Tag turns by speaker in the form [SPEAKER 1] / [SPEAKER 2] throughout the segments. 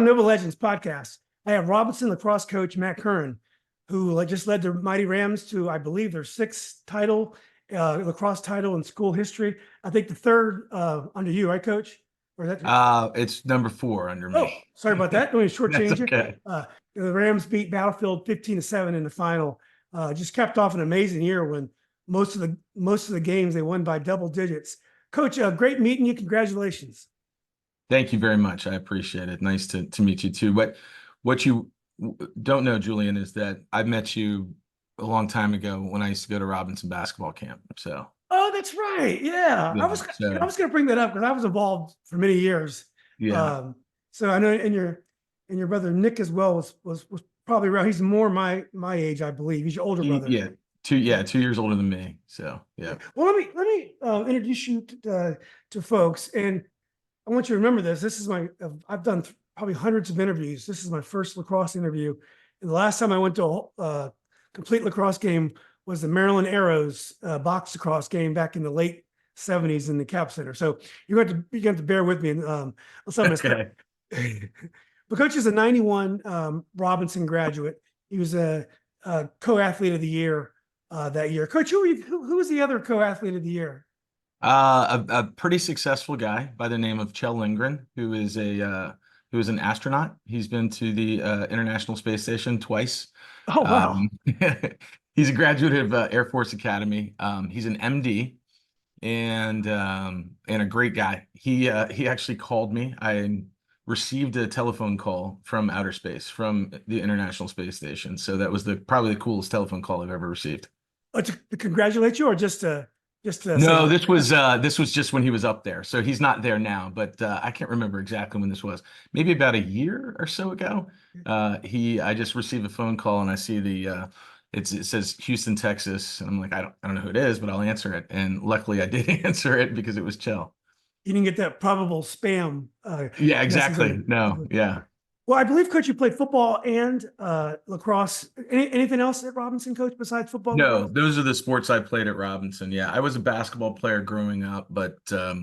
[SPEAKER 1] on Nova Legends podcast, I have Robinson lacrosse coach Matt Curran, who just led the Mighty Rams to, I believe, their sixth title, lacrosse title in school history. I think the third under you, right, Coach? Or is that?
[SPEAKER 2] It's number 4 under
[SPEAKER 1] Oh,
[SPEAKER 2] me.
[SPEAKER 1] sorry about that. Let me shortchange
[SPEAKER 2] That's
[SPEAKER 1] you.
[SPEAKER 2] okay.
[SPEAKER 1] The Rams beat Battlefield 15-7 in the final. Just capped off an amazing year when most of the games they won by double digits. Coach, great meeting you. Congratulations.
[SPEAKER 2] Thank you very much. I appreciate it. Nice to meet you too. But what you don't know, Julian, is that I met you a long time ago when I used to go to Robinson basketball camp. So
[SPEAKER 1] Oh, that's right. Yeah,
[SPEAKER 2] yeah,
[SPEAKER 1] I was going to bring that up because I was involved for many years.
[SPEAKER 2] yeah,
[SPEAKER 1] So I know, and your brother Nick as well was probably around. He's more my age, I believe. He's your older brother.
[SPEAKER 2] yeah, 2 years older than me. So yeah.
[SPEAKER 1] Well, let me introduce you to folks, and I want you to remember this. This is I've done probably hundreds of interviews. This is my first lacrosse interview. And the last time I went to a complete lacrosse game was the Maryland Arrows box lacrosse game back in the late 70s in the Cap Center. So you're going to have to bear with me. And on some of this.
[SPEAKER 2] Okay.
[SPEAKER 1] But Coach is a 91 Robinson graduate. He was a co-athlete of the year that year. Coach, who was the other co-athlete of the year?
[SPEAKER 2] A pretty successful guy by the name of Kjell Lindgren, who is an astronaut. He's been to the International Space Station twice.
[SPEAKER 1] Oh, wow.
[SPEAKER 2] He's a graduate of Air Force Academy. He's an MD and a great guy. He actually called me. I received a telephone call from outer space, from the International Space Station. So that was probably the coolest telephone call I've ever received.
[SPEAKER 1] To congratulate you, or just to
[SPEAKER 2] no, this was just when he was up there. So he's not there now, but I can't remember exactly when this was. Maybe about a year or so ago. I just received a phone call and I see it says Houston, Texas, and I'm like, I don't know who it is, but I'll answer it. And luckily I did answer it because it was Kjell.
[SPEAKER 1] You didn't get that probable spam.
[SPEAKER 2] Yeah, exactly. No, yeah.
[SPEAKER 1] Well, I believe, Coach, you played football and lacrosse. Anything else at Robinson, Coach, besides football?
[SPEAKER 2] No,
[SPEAKER 1] lacrosse?
[SPEAKER 2] those are the sports I played at Robinson. Yeah, I was a basketball player growing up, but I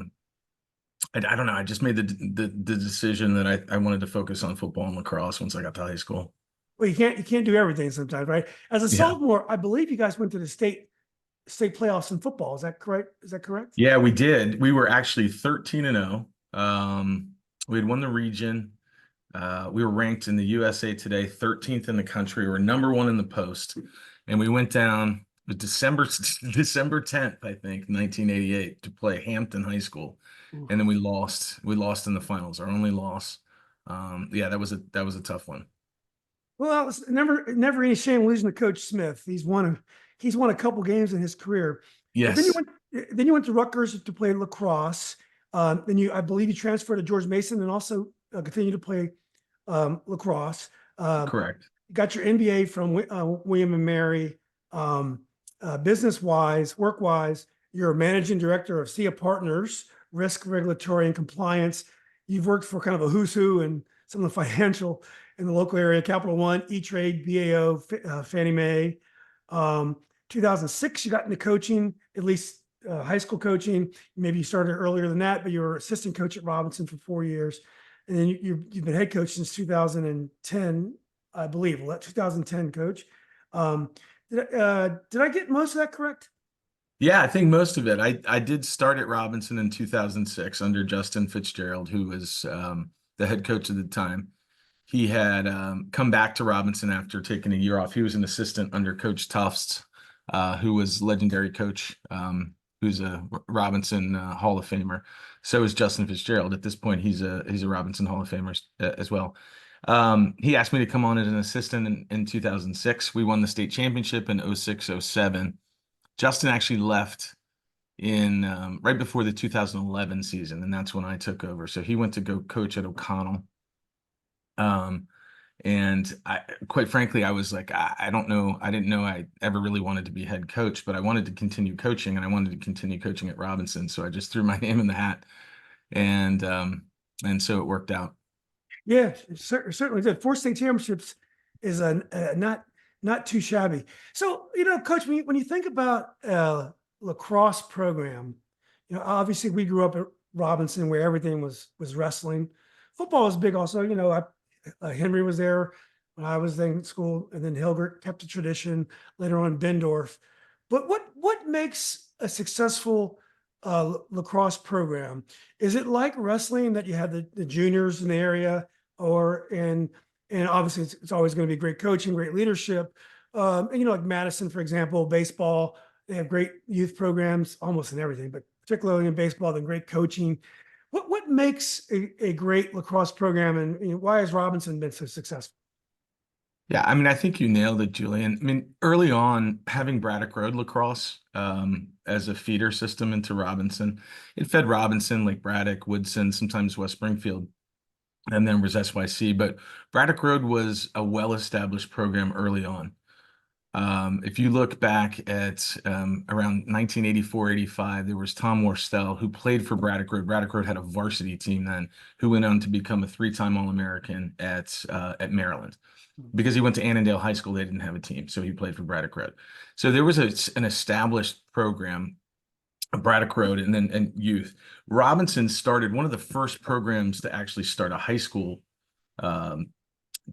[SPEAKER 2] don't know. I just made the decision that I wanted to focus on football and lacrosse once I got to high school.
[SPEAKER 1] Well, you can't do everything sometimes, right? As a sophomore, I believe you guys went to the state playoffs in football. Is that correct?
[SPEAKER 2] Yeah, we did. We were actually 13-0. We had won the region. We were ranked in the USA Today 13th in the country. We were number 1 in the Post, and we went down December 10th, I think, 1988, to play Hampton High School, and then we lost. We lost in the finals. Our only loss. Yeah, that was a tough one.
[SPEAKER 1] Well, it's never any shame losing to Coach Smith. He's won a couple games in his career.
[SPEAKER 2] Yes.
[SPEAKER 1] Then you went to Rutgers to play lacrosse. Then I believe you transferred to George Mason and also continued to play lacrosse.
[SPEAKER 2] Correct.
[SPEAKER 1] You got your MBA from William and Mary. Business-wise, work-wise, you're a managing director of SIA Partners, risk, regulatory, and compliance. You've worked for kind of a who's who and some of the financial in the local area: Capital One, E-Trade, BAO, Fannie Mae. 2006, you got into coaching, at least high school coaching. Maybe you started earlier than that, but you were assistant coach at Robinson for 4 years. And then you've been head coach since 2010, I believe. Well, 2010 coach. Did I get most of that correct?
[SPEAKER 2] Yeah, I think most of it. I did start at Robinson in 2006 under Justin Fitzgerald, who was the head coach at the time. He had come back to Robinson after taking a year off. He was an assistant under Coach Tufts, who was legendary coach, who's a Robinson Hall of Famer. So is Justin Fitzgerald. At this point, he's a Robinson Hall of Famer as well. He asked me to come on as an assistant in 2006. We won the state championship in 06-07. Justin actually left in right before the 2011 season, and that's when I took over. So he went to go coach at O'Connell. And quite frankly, I was like, I don't know. I didn't know I ever really wanted to be head coach, but I wanted to continue coaching, and I wanted to continue coaching at Robinson. So I just threw my name in the hat, and so it worked out.
[SPEAKER 1] Yeah, certainly did. 4 state championships is not too shabby. So, Coach, when you think about lacrosse program, obviously we grew up at Robinson where everything was wrestling. Football was big also. Henry was there when I was in school, and then Hilgert kept the tradition. Later on, Bendorf. But what makes a successful lacrosse program? Is it like wrestling that you have the juniors in the area, or and obviously it's always going to be great coaching, great leadership. And like Madison, for example, baseball, they have great youth programs almost in everything, but particularly in baseball, then great coaching. What makes a great lacrosse program, and why has Robinson been so successful?
[SPEAKER 2] Yeah, I mean, I think you nailed it, Julian. I mean, early on, having Braddock Road Lacrosse as a feeder system into Robinson, it fed Robinson, like Braddock, Woodson, sometimes West Springfield, and then was SYC. But Braddock Road was a well-established program early on. If you look back at around 1984, 85, there was Tom Worstel, who played for Braddock Road. Braddock Road had a varsity team then, who went on to become a three-time All-American at Maryland. Because he went to Annandale High School, they didn't have a team, so he played for Braddock Road. So there was an established program, Braddock Road, and youth. Robinson started one of the first programs to actually start a high school um,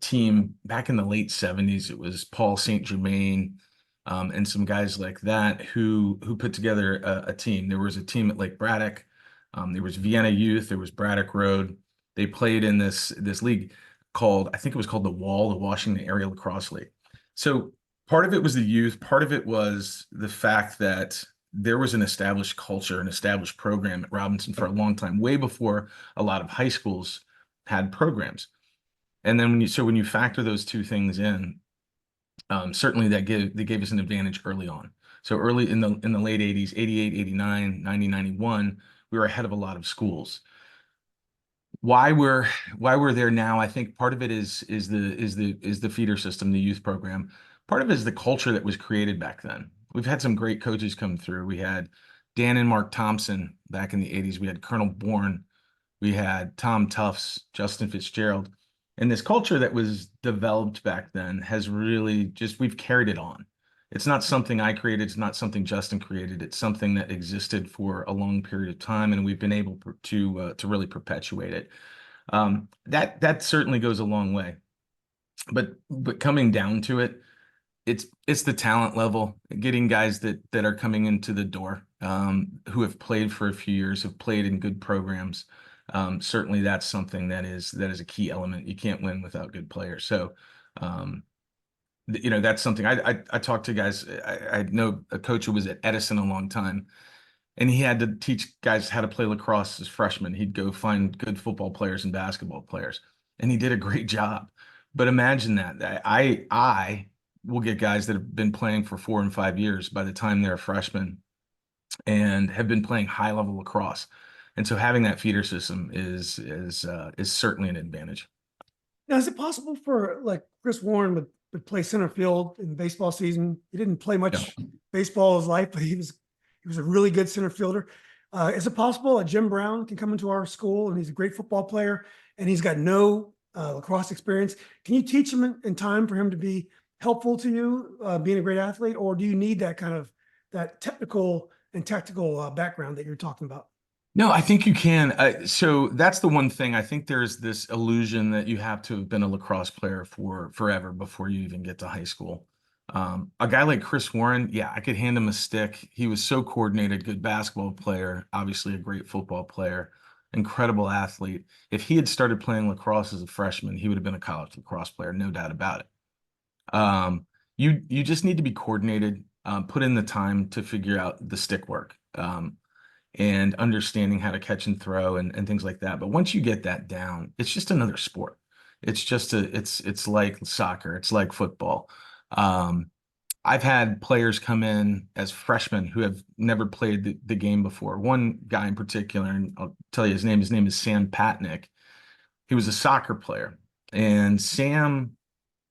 [SPEAKER 2] team back in the late 70s. It was Paul St. Germain and some guys like that who put together a team. There was a team at Lake Braddock. There was Vienna Youth. There was Braddock Road. They played in this league called, I think it was called the Wall, the Washington Area Lacrosse League. So part of it was the youth. Part of it was the fact that there was an established culture, an established program at Robinson for a long time, way before a lot of high schools had programs. And then when you factor those two things in, certainly they gave us an advantage early on. So early in the late 80s, 88, 89, 90, 91, we were ahead of a lot of schools. Why we're there now, I think part of it is the feeder system, the youth program. Part of it is the culture that was created back then. We've had some great coaches come through. We had Dan and Mark Thompson back in the 80s. We had Colonel Bourne. We had Tom Tufts, Justin Fitzgerald. And this culture that was developed back then has really we've carried it on. It's not something I created. It's not something Justin created. It's something that existed for a long period of time, and we've been able to really perpetuate it. That certainly goes a long way. But coming down to it, it's the talent level, getting guys that are coming into the door, who have played for a few years, have played in good programs. Certainly that's something that is a key element. You can't win without good players. So, that's something I talked to guys. I know a coach who was at Edison a long time, and he had to teach guys how to play lacrosse as freshmen. He'd go find good football players and basketball players, and he did a great job. But imagine that I will get guys that have been playing for 4 and 5 years by the time they're freshmen and have been playing high level lacrosse. And so having that feeder system is certainly an advantage.
[SPEAKER 1] Now, is it possible for like Chris Warren would play center field in baseball season? He didn't play much baseball his life, but he was a really good center fielder. Is it possible that Jim Brown can come into our school and he's a great football player and he's got no lacrosse experience? Can you teach him in time for him to be helpful to you, being a great athlete, or do you need that kind of that technical and tactical background that you're talking about?
[SPEAKER 2] No, I think you can. So that's the one thing. I think there's this illusion that you have to have been a lacrosse player for forever before you even get to high school. A guy like Chris Warren, yeah, I could hand him a stick. He was so coordinated, good basketball player, obviously a great football player, incredible athlete. If he had started playing lacrosse as a freshman, he would have been a college lacrosse player, no doubt about it. You just need to be coordinated, put in the time to figure out the stick work. And understanding how to catch and throw and things like that. But once you get that down, it's just another sport. It's like soccer. It's like football. I've had players come in as freshmen who have never played the game before. One guy in particular, and I'll tell you his name. His name is Sam Patnick. He was a soccer player, and Sam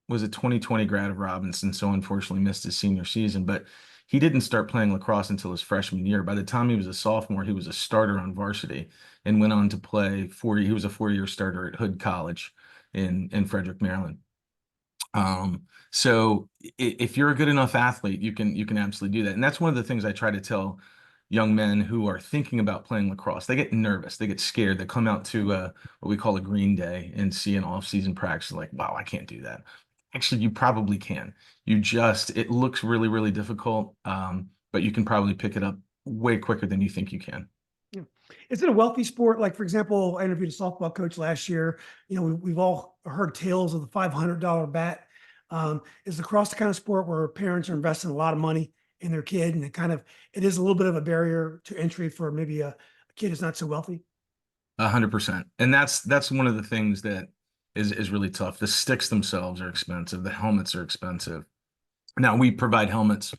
[SPEAKER 2] was a 2020 grad of Robinson, so unfortunately missed his senior season. But he didn't start playing lacrosse until his freshman year. By the time he was a sophomore, he was a starter on varsity and went on to play he was a 4-year starter at Hood College in Frederick, Maryland. So if you're a good enough athlete, you can absolutely do that. And that's one of the things I try to tell young men who are thinking about playing lacrosse. They get nervous, they get scared, they come out to what we call a green day and see an off-season practice like, wow, I can't do that. Actually, you probably can. It looks really, really difficult, but you can probably pick it up way quicker than you think you can.
[SPEAKER 1] Yeah. Is it a wealthy sport? Like, for example, I interviewed a softball coach last year. We've all heard tales of the $500 bat. Is lacrosse the kind of sport where parents are investing a lot of money in their kid, and it is a little bit of a barrier to entry for maybe a kid who's not so wealthy?
[SPEAKER 2] 100%. And that's one of the things that is really tough. The sticks themselves are expensive. The helmets are expensive. Now we provide helmets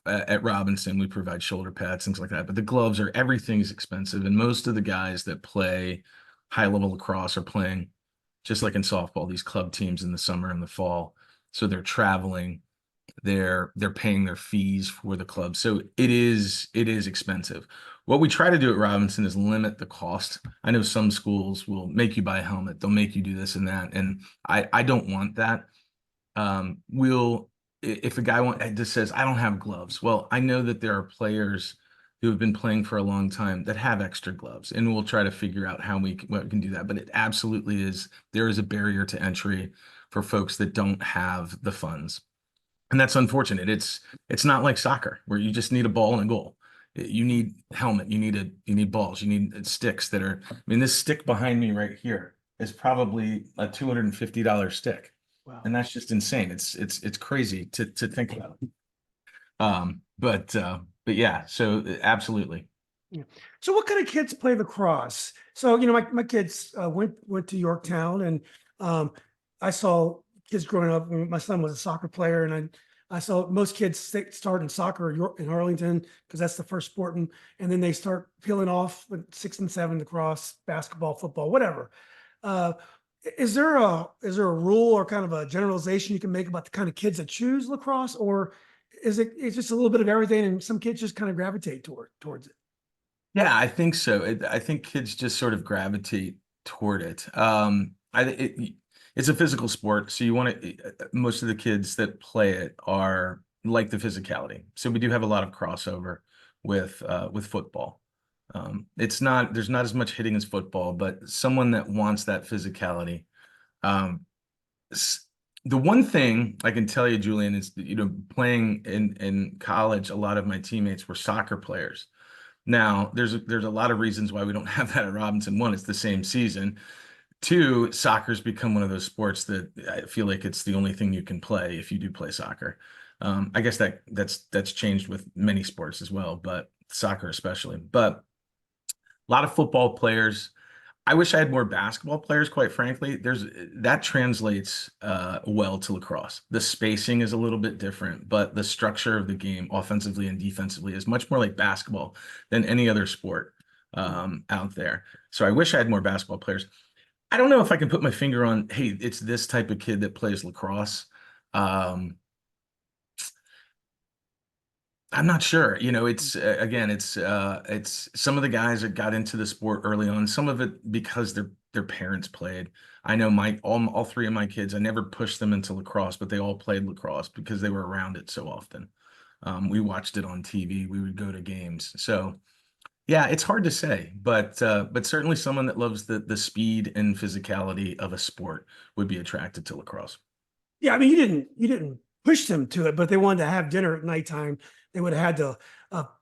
[SPEAKER 2] at Robinson. We provide shoulder pads, things like that. But the gloves are everything's expensive. And most of the guys that play high level lacrosse are playing just like in softball, these club teams in the summer and the fall. So they're traveling, they're paying their fees for the club. So it is expensive. What we try to do at Robinson is limit the cost. I know some schools will make you buy a helmet, they'll make you do this and that, and I don't want that. We'll if a guy just says I don't have gloves, well, I know that there are players who have been playing for a long time that have extra gloves, and we'll try to figure out what we can do that. But it absolutely there is a barrier to entry for folks that don't have the funds. And that's unfortunate. It's not like soccer where you just need a ball and a goal. You need helmet, you need balls, you need sticks that are, I mean, this stick behind me right here is probably a $250 stick.
[SPEAKER 1] Wow.
[SPEAKER 2] And that's just insane. It's crazy to think about. But yeah, so absolutely.
[SPEAKER 1] Yeah. So what kind of kids play lacrosse? So, my kids went to Yorktown, and um, I saw kids growing up. My son was a soccer player, and I saw most kids start in soccer in Arlington because that's the first sport, and then they start peeling off with 6 and 7, lacrosse, basketball, football, whatever. Uh, is there a rule or kind of a generalization you can make about the kind of kids that choose lacrosse, or it's just a little bit of everything, and some kids just kind of gravitate towards it?
[SPEAKER 2] Yeah, I think so. I think kids just sort of gravitate toward it. It's a physical sport, so you want to. Most of the kids that play it are like the physicality. So we do have a lot of crossover with football. There's not as much hitting as football, but someone that wants that physicality. Um, the one thing I can tell you, Julian, is playing in college, a lot of my teammates were soccer players. Now, there's a lot of reasons why we don't have that at Robinson. One, it's the same season. Two, soccer's become one of those sports that I feel like it's the only thing you can play if you do play soccer. I guess that's changed with many sports as well, but soccer especially. But a lot of football players. I wish I had more basketball players, quite frankly. That translates well to lacrosse. The spacing is a little bit different, but the structure of the game, offensively and defensively, is much more like basketball than any other sport out there. So I wish I had more basketball players. I don't know if I can put my finger on, hey, it's this type of kid that plays lacrosse. I'm not sure. It's again, it's some of the guys that got into the sport early on. Some of it because their parents played. I know all three of my kids. I never pushed them into lacrosse, but they all played lacrosse because they were around it so often. We watched it on TV. We would go to games. So yeah, it's hard to say, but certainly someone that loves the speed and physicality of a sport would be attracted to lacrosse.
[SPEAKER 1] Yeah, I mean, you didn't push them to it, but they wanted to have dinner at nighttime. They would have had to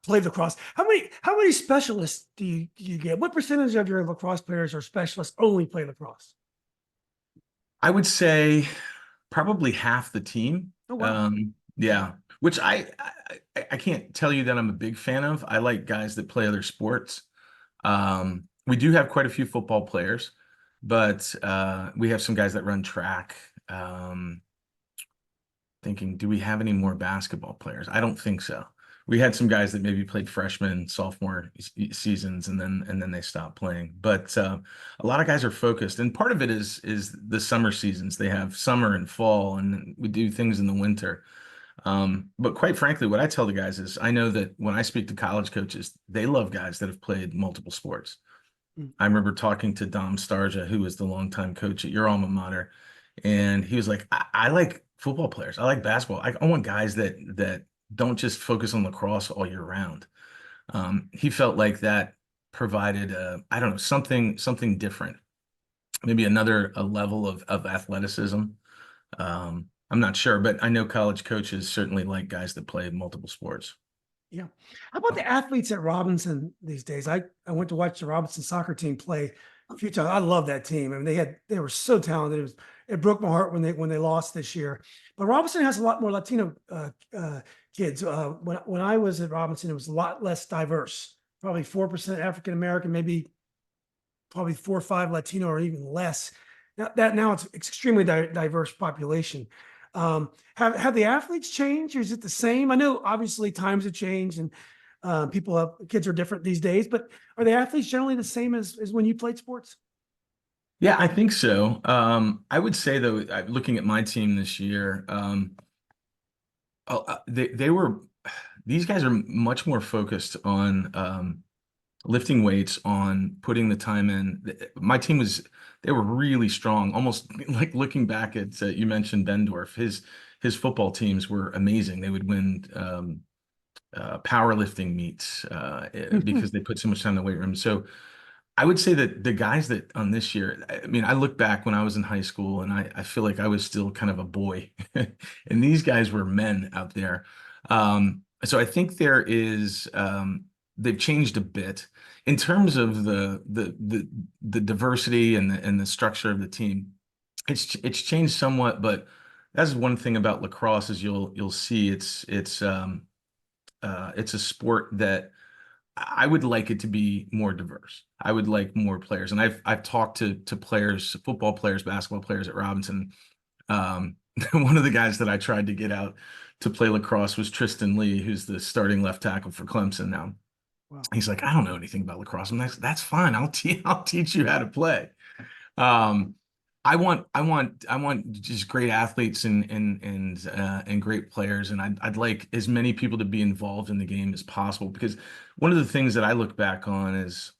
[SPEAKER 1] play lacrosse. How many specialists do you get? What percentage of your lacrosse players are specialists only play lacrosse?
[SPEAKER 2] I would say probably half the team.
[SPEAKER 1] Oh wow.
[SPEAKER 2] Yeah, which I can't tell you that I'm a big fan of. I like guys that play other sports. We do have quite a few football players, but we have some guys that run track. Thinking, do we have any more basketball players? I don't think so. We had some guys that maybe played freshman, sophomore seasons, and then they stopped playing. But a lot of guys are focused, and part of it is the summer seasons. They have summer and fall, and we do things in the winter. But quite frankly, what I tell the guys is, I know that when I speak to college coaches, they love guys that have played multiple sports.
[SPEAKER 1] Mm.
[SPEAKER 2] I remember talking to Dom Starja, who was the longtime coach at your alma mater, and he was like, I like football players. I like basketball. I want guys that don't just focus on lacrosse all year round. He felt like that provided I don't know, something different, maybe a level of athleticism. I'm not sure, but I know college coaches certainly like guys that play multiple sports.
[SPEAKER 1] Yeah. How about the athletes at Robinson these days? I went to watch the Robinson soccer team play a few times. I love that team. I mean, they were so talented. It broke my heart when they lost this year. But Robinson has a lot more Latino kids. When I was at Robinson, it was a lot less diverse. Probably 4% African American, maybe probably 4 or 5 Latino, or even less. Now it's extremely diverse population. Have the athletes changed, or is it the same? I know obviously times have changed, and kids are different these days. But are the athletes generally the same as when you played sports?
[SPEAKER 2] Yeah, I think so. I would say though, looking at my team this year, they were these guys are much more focused on lifting weights, on putting the time in. My team they were really strong. Almost like looking back at you mentioned Bendorf, his football teams were amazing. They would win powerlifting meets because they put so much time in the weight room. So I would say that the guys that on this year, I mean, I look back when I was in high school and I feel like I was still kind of a boy, and these guys were men out there. So I think they've changed a bit in terms of the diversity and the structure of the team. It's changed somewhat, but that's one thing about lacrosse is you'll see it's a sport that I would like it to be more diverse. I would like more players, and I've talked to players, football players, basketball players at Robinson. One of the guys that I tried to get out to play lacrosse was Tristan Lee, who's the starting left tackle for Clemson now.
[SPEAKER 1] Wow.
[SPEAKER 2] He's like, I don't know anything about lacrosse. That's fine. I'll teach you how to play. Um, I want just great athletes and great players, and I'd like as many people to be involved in the game as possible because one of the things that I look back on is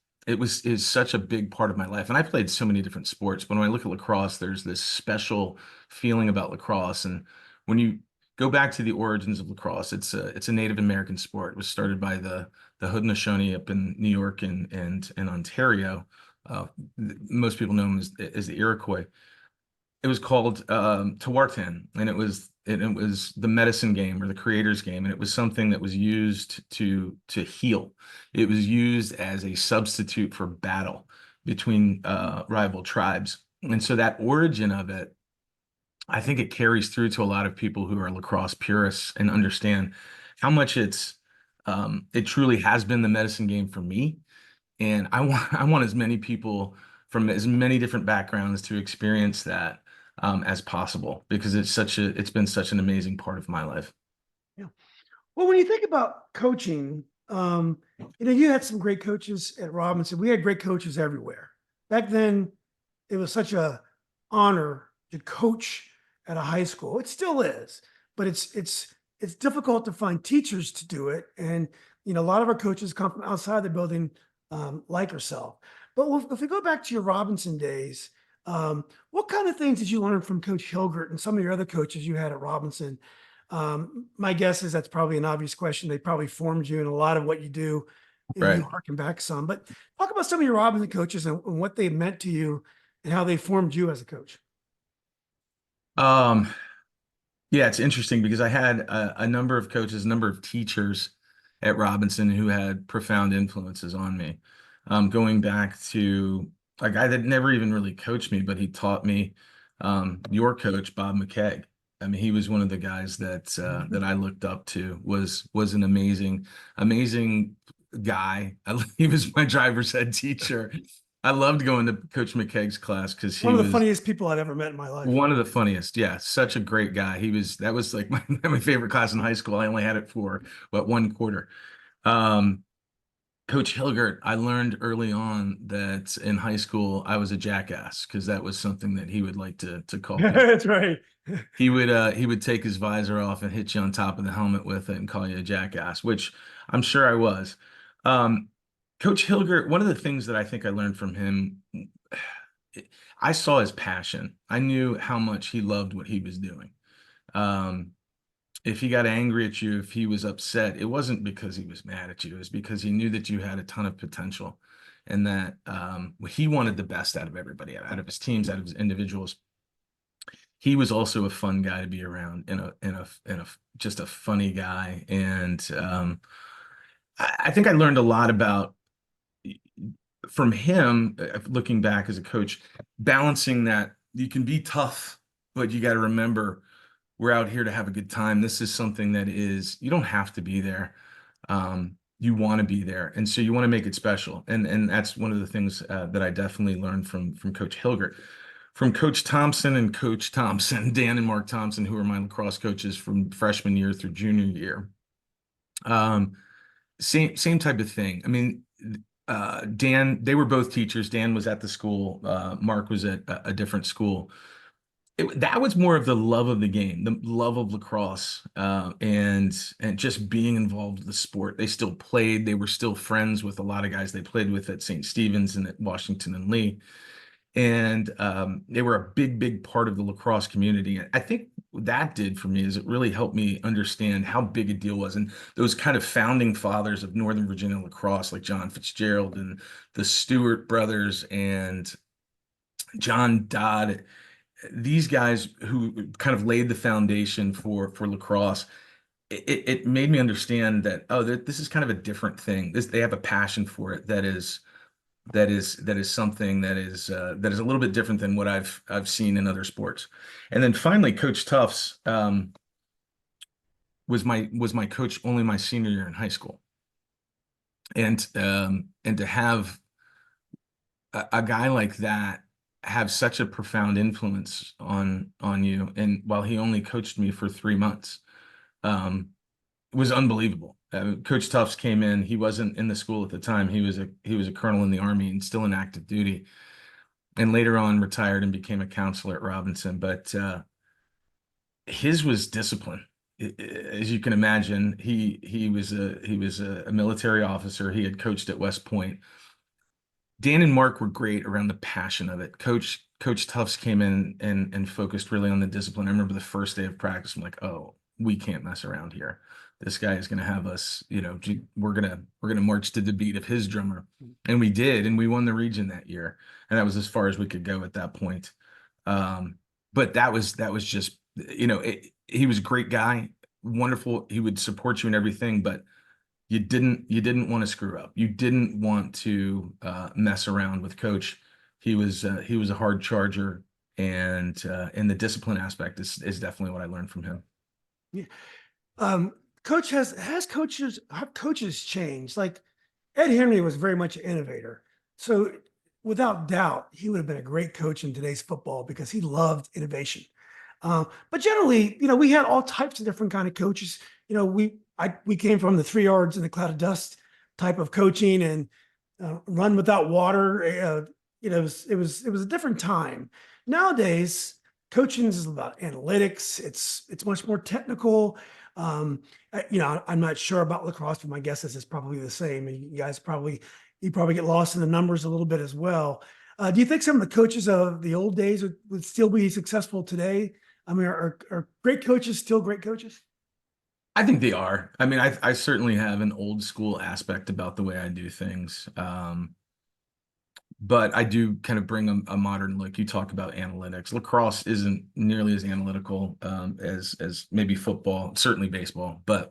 [SPEAKER 2] such a big part of my life, and I played so many different sports. But when I look at lacrosse, there's this special feeling about lacrosse, and when you go back to the origins of lacrosse, it's a Native American sport. It was started by the Haudenosaunee up in New York and Ontario. Uh, Most people know them as the Iroquois. It was called Tewartan, and it was the medicine game or the creator's game, and it was something that was used to heal. It was used as a substitute for battle between rival tribes, and so that origin of it, I think it carries through to a lot of people who are lacrosse purists and understand how much it truly has been the medicine game for me, and I want as many people from as many different backgrounds to experience that as possible because it's been such an amazing part of my life.
[SPEAKER 1] Yeah. Well, when you think about coaching, you had some great coaches at Robinson. We had great coaches everywhere. Back then, it was such a honor to coach at a high school. It still is, but it's difficult to find teachers to do it. And a lot of our coaches come from outside the building, like yourself. But if we go back to your Robinson days, what kind of things did you learn from Coach Hilgert and some of your other coaches you had at Robinson? My guess is that's probably an obvious question. They probably formed you in a lot of what you do. You
[SPEAKER 2] Right.
[SPEAKER 1] harken back some, but talk about some of your Robinson coaches and what they meant to you and how they formed you as a coach.
[SPEAKER 2] Um, yeah, it's interesting because I had a number of coaches, a number of teachers at Robinson who had profound influences on me. Going back to a guy that never even really coached me, but he taught me. Your coach, Bob McKeag. I mean, he was one of the guys that I looked up to. Was an amazing guy. He was my driver's ed teacher. I loved going to Coach McKeag's class because
[SPEAKER 1] One
[SPEAKER 2] he
[SPEAKER 1] of the
[SPEAKER 2] was
[SPEAKER 1] funniest people I've ever met in my life.
[SPEAKER 2] one of the funniest. Yeah, such a great guy. That was like my favorite class in high school. I only had it for one quarter. Um, Coach Hilgert, I learned early on that in high school I was a jackass because that was something that he would like to call people.
[SPEAKER 1] That's right.
[SPEAKER 2] He would take his visor off and hit you on top of the helmet with it and call you a jackass, which I'm sure I was. Um, Coach Hilgert, one of the things that I think I learned from him, I saw his passion. I knew how much he loved what he was doing. Um, if he got angry at you, if he was upset, it wasn't because he was mad at you. It was because he knew that you had a ton of potential and that he wanted the best out of everybody, out of his teams, out of his individuals. He was also a fun guy to be around and a just a funny guy. And I think I learned a lot about from him, looking back as a coach, balancing that you can be tough, but you got to remember we're out here to have a good time. This is something that is, you don't have to be there. You want to be there. And so you want to make it special. And that's one of the things that I definitely learned from Coach Hilgert. From Coach Thompson and Coach Thompson, Dan and Mark Thompson, who were my lacrosse coaches from freshman year through junior year. Same type of thing. I mean, Dan, they were both teachers. Dan was at the school. Mark was at a different school. That was more of the love of the game, the love of lacrosse, and just being involved with the sport. They still played. They were still friends with a lot of guys they played with at St. Stephen's and at Washington and Lee. And they were a big part of the lacrosse community. I think what that did for me is it really helped me understand how big a deal was. And those kind of founding fathers of Northern Virginia lacrosse, like John Fitzgerald and the Stewart brothers and John Dodd, these guys who kind of laid the foundation for lacrosse, it made me understand that, oh, this is kind of a different thing. They have a passion for it that is something that is a little bit different than what I've seen in other sports. And then finally, Coach Tufts was my coach only my senior year in high school, and to have a guy like that have such a profound influence on you, and while he only coached me for 3 months, was unbelievable. Coach Tufts came in. He wasn't in the school at the time. He was a colonel in the Army and still in active duty, and later on retired and became a counselor at Robinson. But his was discipline. As you can imagine, he was a military officer. He had coached at West Point. Dan and Mark were great around the passion of it. Coach Tufts came in and focused really on the discipline. I remember the first day of practice, I'm like, oh, we can't mess around here. This guy is going to have us, we're going to march to the beat of his drummer. And we did, and we won the region that year. And that was as far as we could go at that point. But that was just, he was a great guy, wonderful. He would support you in everything, but you didn't want to screw up. You didn't want to mess around with Coach. He was a hard charger, and the discipline aspect is definitely what I learned from him.
[SPEAKER 1] Yeah. Coach have coaches changed? Like Ed Henry was very much an innovator. So without doubt, he would have been a great coach in today's football because he loved innovation. But generally, we had all types of different kind of coaches. We came from the 3 yards in the cloud of dust type of coaching and run without water. It was a different time. Nowadays, coaching is about analytics. It's much more technical. I'm not sure about lacrosse, but my guess is it's probably the same. And you probably get lost in the numbers a little bit as well. Do you think some of the coaches of the old days would still be successful today? I mean, are great coaches still great coaches?
[SPEAKER 2] I think they are. I mean, I certainly have an old school aspect about the way I do things. But I do kind of bring a modern look. You talk about analytics. Lacrosse isn't nearly as analytical as maybe football, certainly baseball. But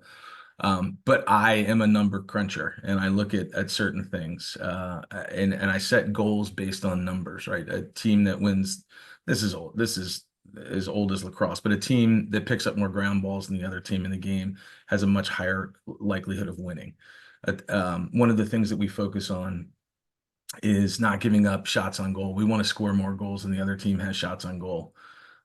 [SPEAKER 2] I am a number cruncher, and I look at certain things, and I set goals based on numbers. Right, a team that wins. This is old. This is as old as lacrosse, but a team that picks up more ground balls than the other team in the game has a much higher likelihood of winning. One of the things that we focus on is not giving up shots on goal. We want to score more goals than the other team has shots on goal.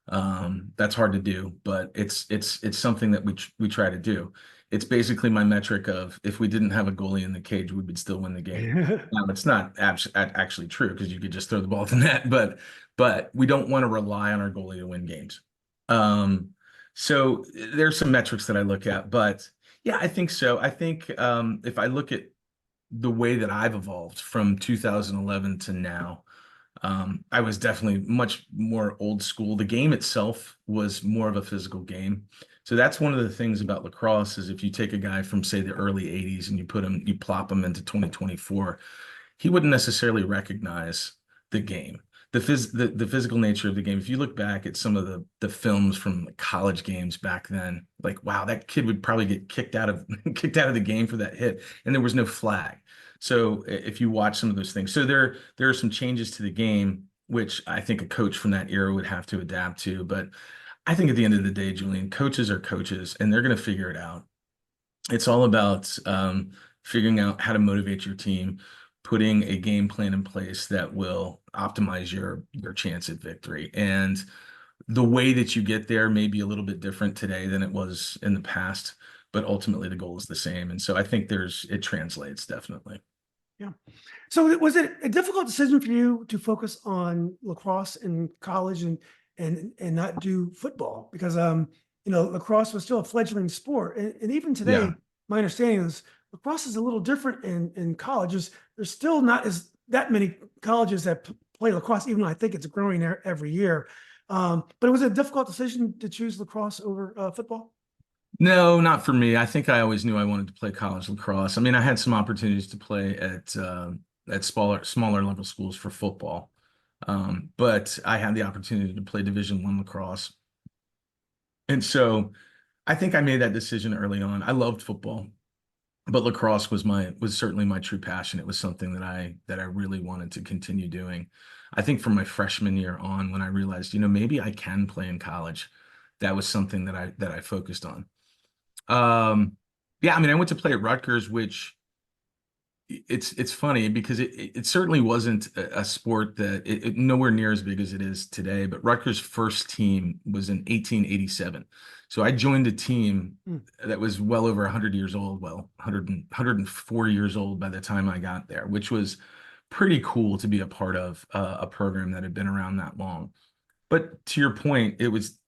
[SPEAKER 2] That's hard to do, but it's something that we try to do. It's basically my metric of if we didn't have a goalie in the cage, we would still win the game. Now, it's not actually true because you could just throw the ball at the net, but we don't want to rely on our goalie to win games. So there's some metrics that I look at, but yeah, I think so. I think if I look at the way that I've evolved from 2011 to now, I was definitely much more old school. The game itself was more of a physical game. So that's one of the things about lacrosse is if you take a guy from say the early 80s and you plop him into 2024, he wouldn't necessarily recognize the game, the physical nature of the game. If you look back at some of the films from college games back then, like wow, that kid would probably get kicked out of kicked out of the game for that hit, and there was no flag. So if you watch some of those things, so there are some changes to the game which I think a coach from that era would have to adapt to. But I think at the end of the day, Julian, coaches are coaches, and they're going to figure it out. It's all about figuring out how to motivate your team, putting a game plan in place that will optimize your chance at victory. And the way that you get there may be a little bit different today than it was in the past, but ultimately the goal is the same. And so I think it translates definitely.
[SPEAKER 1] Yeah. So was it a difficult decision for you to focus on lacrosse in college and not do football? Because lacrosse was still a fledgling sport. And even
[SPEAKER 2] Yeah.
[SPEAKER 1] today, my understanding is lacrosse is a little different in colleges. There's still not as that many colleges that play lacrosse, even though I think it's growing every year. But it was a difficult decision to choose lacrosse over football.
[SPEAKER 2] No, not for me. I think I always knew I wanted to play college lacrosse. I mean, I had some opportunities to play at smaller level schools for football. But I had the opportunity to play Division I lacrosse. And so I think I made that decision early on. I loved football, but lacrosse was certainly my true passion. It was something that I really wanted to continue doing. I think from my freshman year on, when I realized, maybe I can play in college, that was something that I focused on. Yeah, I mean, I went to play at Rutgers, which it's funny because it certainly wasn't a sport that nowhere near as big as it is today. But Rutgers' first team was in 1887, so I joined a team that was well over 100 years old. Well, 104 years old by the time I got there, which was pretty cool to be a part of a program that had been around that long. But to your point, it was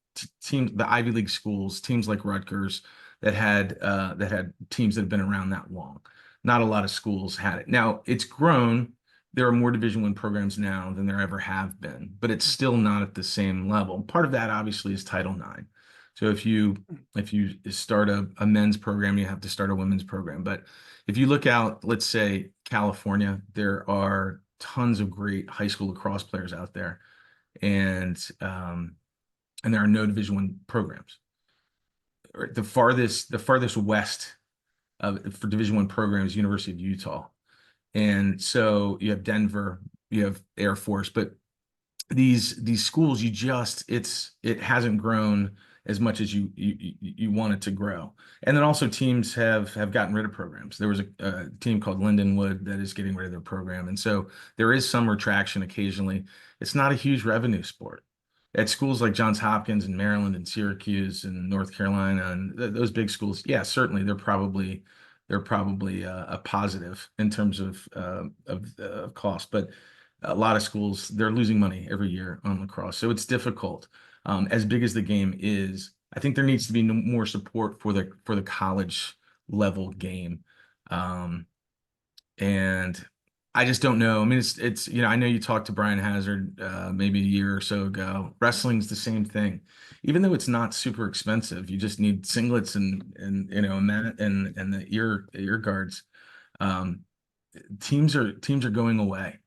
[SPEAKER 2] teams, the Ivy League schools, teams like Rutgers that had teams that have been around that long. Not a lot of schools had it. Now it's grown. There are more Division I programs now than there ever have been, but it's still not at the same level. Part of that obviously is Title IX. So if you start a men's program, you have to start a women's program. But if you look out, let's say California, there are tons of great high school lacrosse players out there, and there are no Division I programs. The farthest west for Division I programs, University of Utah, and so you have Denver, you have Air Force, but these schools, it hasn't grown as much as you want it to grow. And then also teams have gotten rid of programs. There was a team called Lindenwood that is getting rid of their program, and so there is some retraction occasionally. It's not a huge revenue sport. At schools like Johns Hopkins and Maryland and Syracuse and North Carolina and those big schools, yeah, certainly they're probably a positive in terms of cost, but a lot of schools, they're losing money every year on lacrosse, so it's difficult. As big as the game is, I think there needs to be more support for the college level game. And I just don't know. I mean, it's I know you talked to Brian Hazard maybe a year or so ago. Wrestling's the same thing. Even though it's not super expensive, you just need singlets and a mat and the ear guards. Um, teams are going away.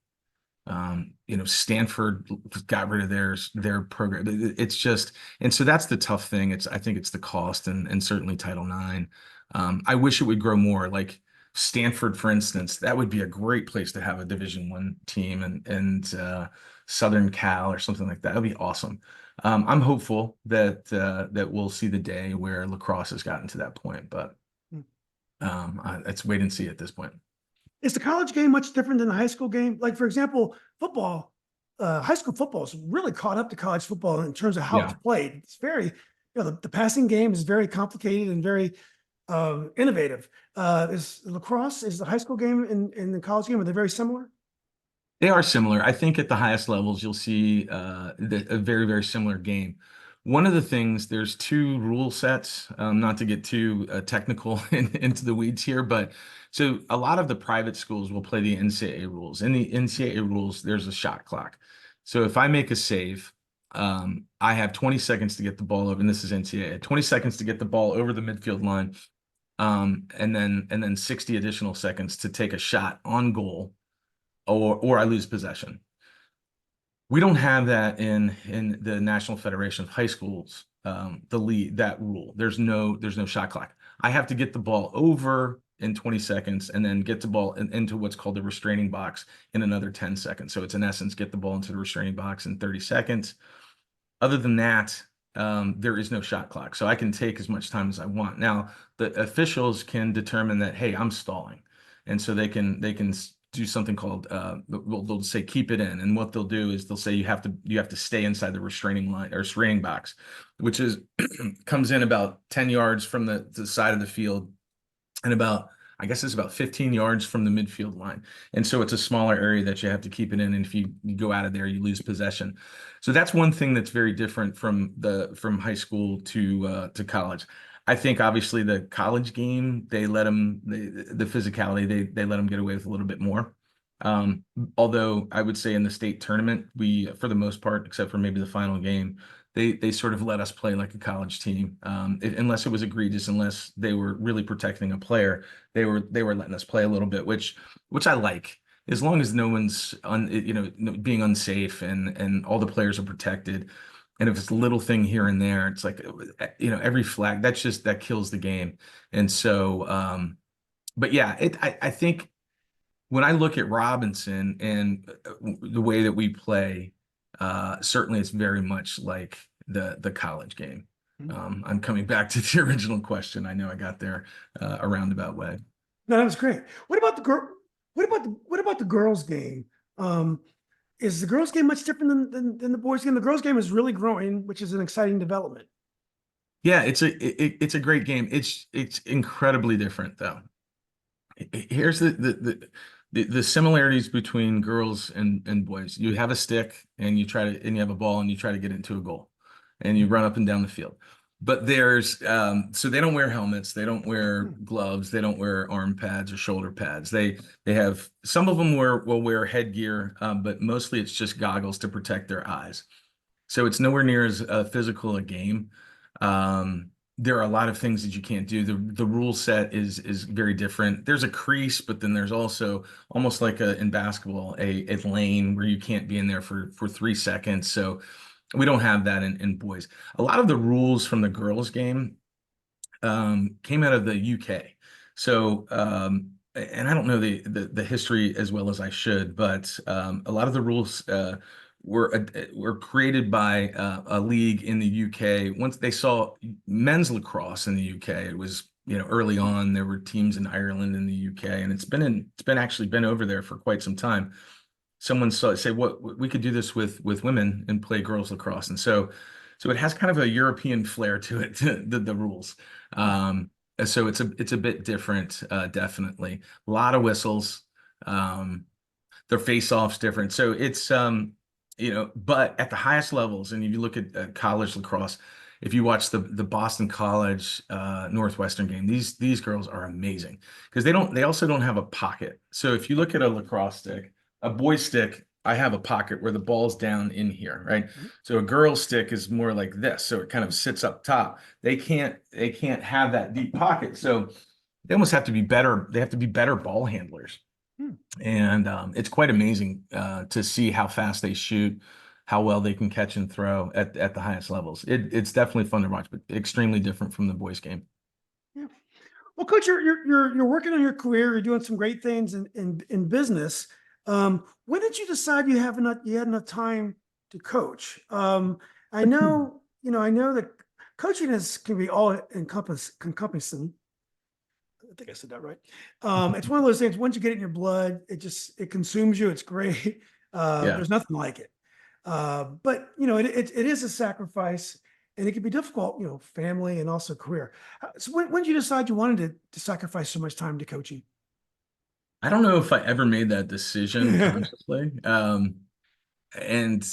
[SPEAKER 2] Stanford got rid of their program. It's just, and so that's the tough thing. I think it's the cost and certainly Title IX. I wish it would grow more. Like Stanford, for instance, that would be a great place to have a Division I team and Southern Cal or something like that. That'd be awesome. I'm hopeful that we'll see the day where lacrosse has gotten to that point, but let's wait and see at this point.
[SPEAKER 1] Is the college game much different than the high school game? Like, for example, football, high school football is really caught up to college football in terms of how it's played. It's very, the passing game is very complicated and very innovative. Is the high school game and the college game, are they very similar?
[SPEAKER 2] They are similar. I think at the highest levels, you'll see a very, very similar game. One of the things, there's two rule sets, not to get too technical into the weeds here, but so a lot of the private schools will play the NCAA rules. In the NCAA rules, there's a shot clock. So if I make a save I have 20 seconds to get the ball over, and this is NCAA, 20 seconds to get the ball over the midfield line, and then 60 additional seconds to take a shot on goal, or I lose possession. We don't have that in the National Federation of High Schools, the lead that rule. There's no shot clock. I have to get the ball over in 20 seconds and then get the ball into what's called the restraining box in another 10 seconds. So it's in essence, get the ball into the restraining box in 30 seconds. Other than that, there is no shot clock. So I can take as much time as I want. Now, the officials can determine that, hey, I'm stalling. And so they can do something called they'll say keep it in. And what they'll do is they'll say you have to stay inside the restraining line or restraining box, which is comes in about 10 yards from the side of the field, and I guess it's about 15 yards from the midfield line. And so it's a smaller area that you have to keep it in. And if you go out of there, you lose possession. So that's one thing that's very different from high school to college. I think obviously the college game, they let them the physicality, they let them get away with a little bit more. Although I would say in the state tournament, we, for the most part, except for maybe the final game, they sort of let us play like a college team. Unless it was egregious, unless they were really protecting a player, they were letting us play a little bit, which I like, as long as no one's being unsafe and all the players are protected. And if it's a little thing here and there, it's like, every flag, that kills the game. And so, but yeah, I think when I look at Robinson and the way that we play, certainly it's very much like the college game. I'm coming back to the original question. I know I got there a roundabout way.
[SPEAKER 1] No, that was great. What about the girl? What about the girls' game? Is the girls' game much different than the boys' game? The girls' game is really growing, which is an exciting development.
[SPEAKER 2] Yeah, it's a great game. It's incredibly different though. Here's the similarities between girls and boys. You have a stick and you have a ball and you try to get into a goal and you run up and down the field. But there's so they don't wear helmets, they don't wear gloves, they don't wear arm pads or shoulder pads. They have, some of them will wear headgear, but mostly it's just goggles to protect their eyes. So it's nowhere near as physical a game. There are a lot of things that you can't do. The rule set is very different. There's a crease, but then there's also, almost like in basketball, a lane where you can't be in there for 3 seconds. So we don't have that in boys. A lot of the rules from the girls' game came out of the UK. So and I don't know the history as well as I should, but a lot of the rules were created by a league in the UK. Once they saw men's lacrosse in the UK, it was, early on there were teams in Ireland and the UK, and it's been actually been over there for quite some time. Someone say, what we could do this with women and play girls lacrosse, and so it has kind of a European flair to it, the rules. So it's a bit different, definitely. A lot of whistles. Their face-off's different. So it's but at the highest levels, and if you look at college lacrosse, if you watch the Boston College Northwestern game, these girls are amazing because they also don't have a pocket. So if you look at a lacrosse stick, a boy stick, I have a pocket where the ball's down in here, right? So a girl's stick is more like this, so it kind of sits up top. They can't have that deep pocket, so they almost have to be better. They have to be better ball handlers. And it's quite amazing to see how fast they shoot, how well they can catch and throw at the highest levels. It's definitely fun to watch, but extremely different from the boys' game.
[SPEAKER 1] Yeah. Well, Coach, you're working on your career. You're doing some great things in business. When did you decide you had enough time to coach? I know that coaching can be all encompassing. I think I said that right. It's one of those things, once you get it in your blood, it consumes you. It's great.
[SPEAKER 2] Yeah.
[SPEAKER 1] There's nothing like it. But it is a sacrifice, and it can be difficult, family and also career. So when did you decide you wanted to sacrifice so much time to coaching?
[SPEAKER 2] I don't know if I ever made that decision consciously. And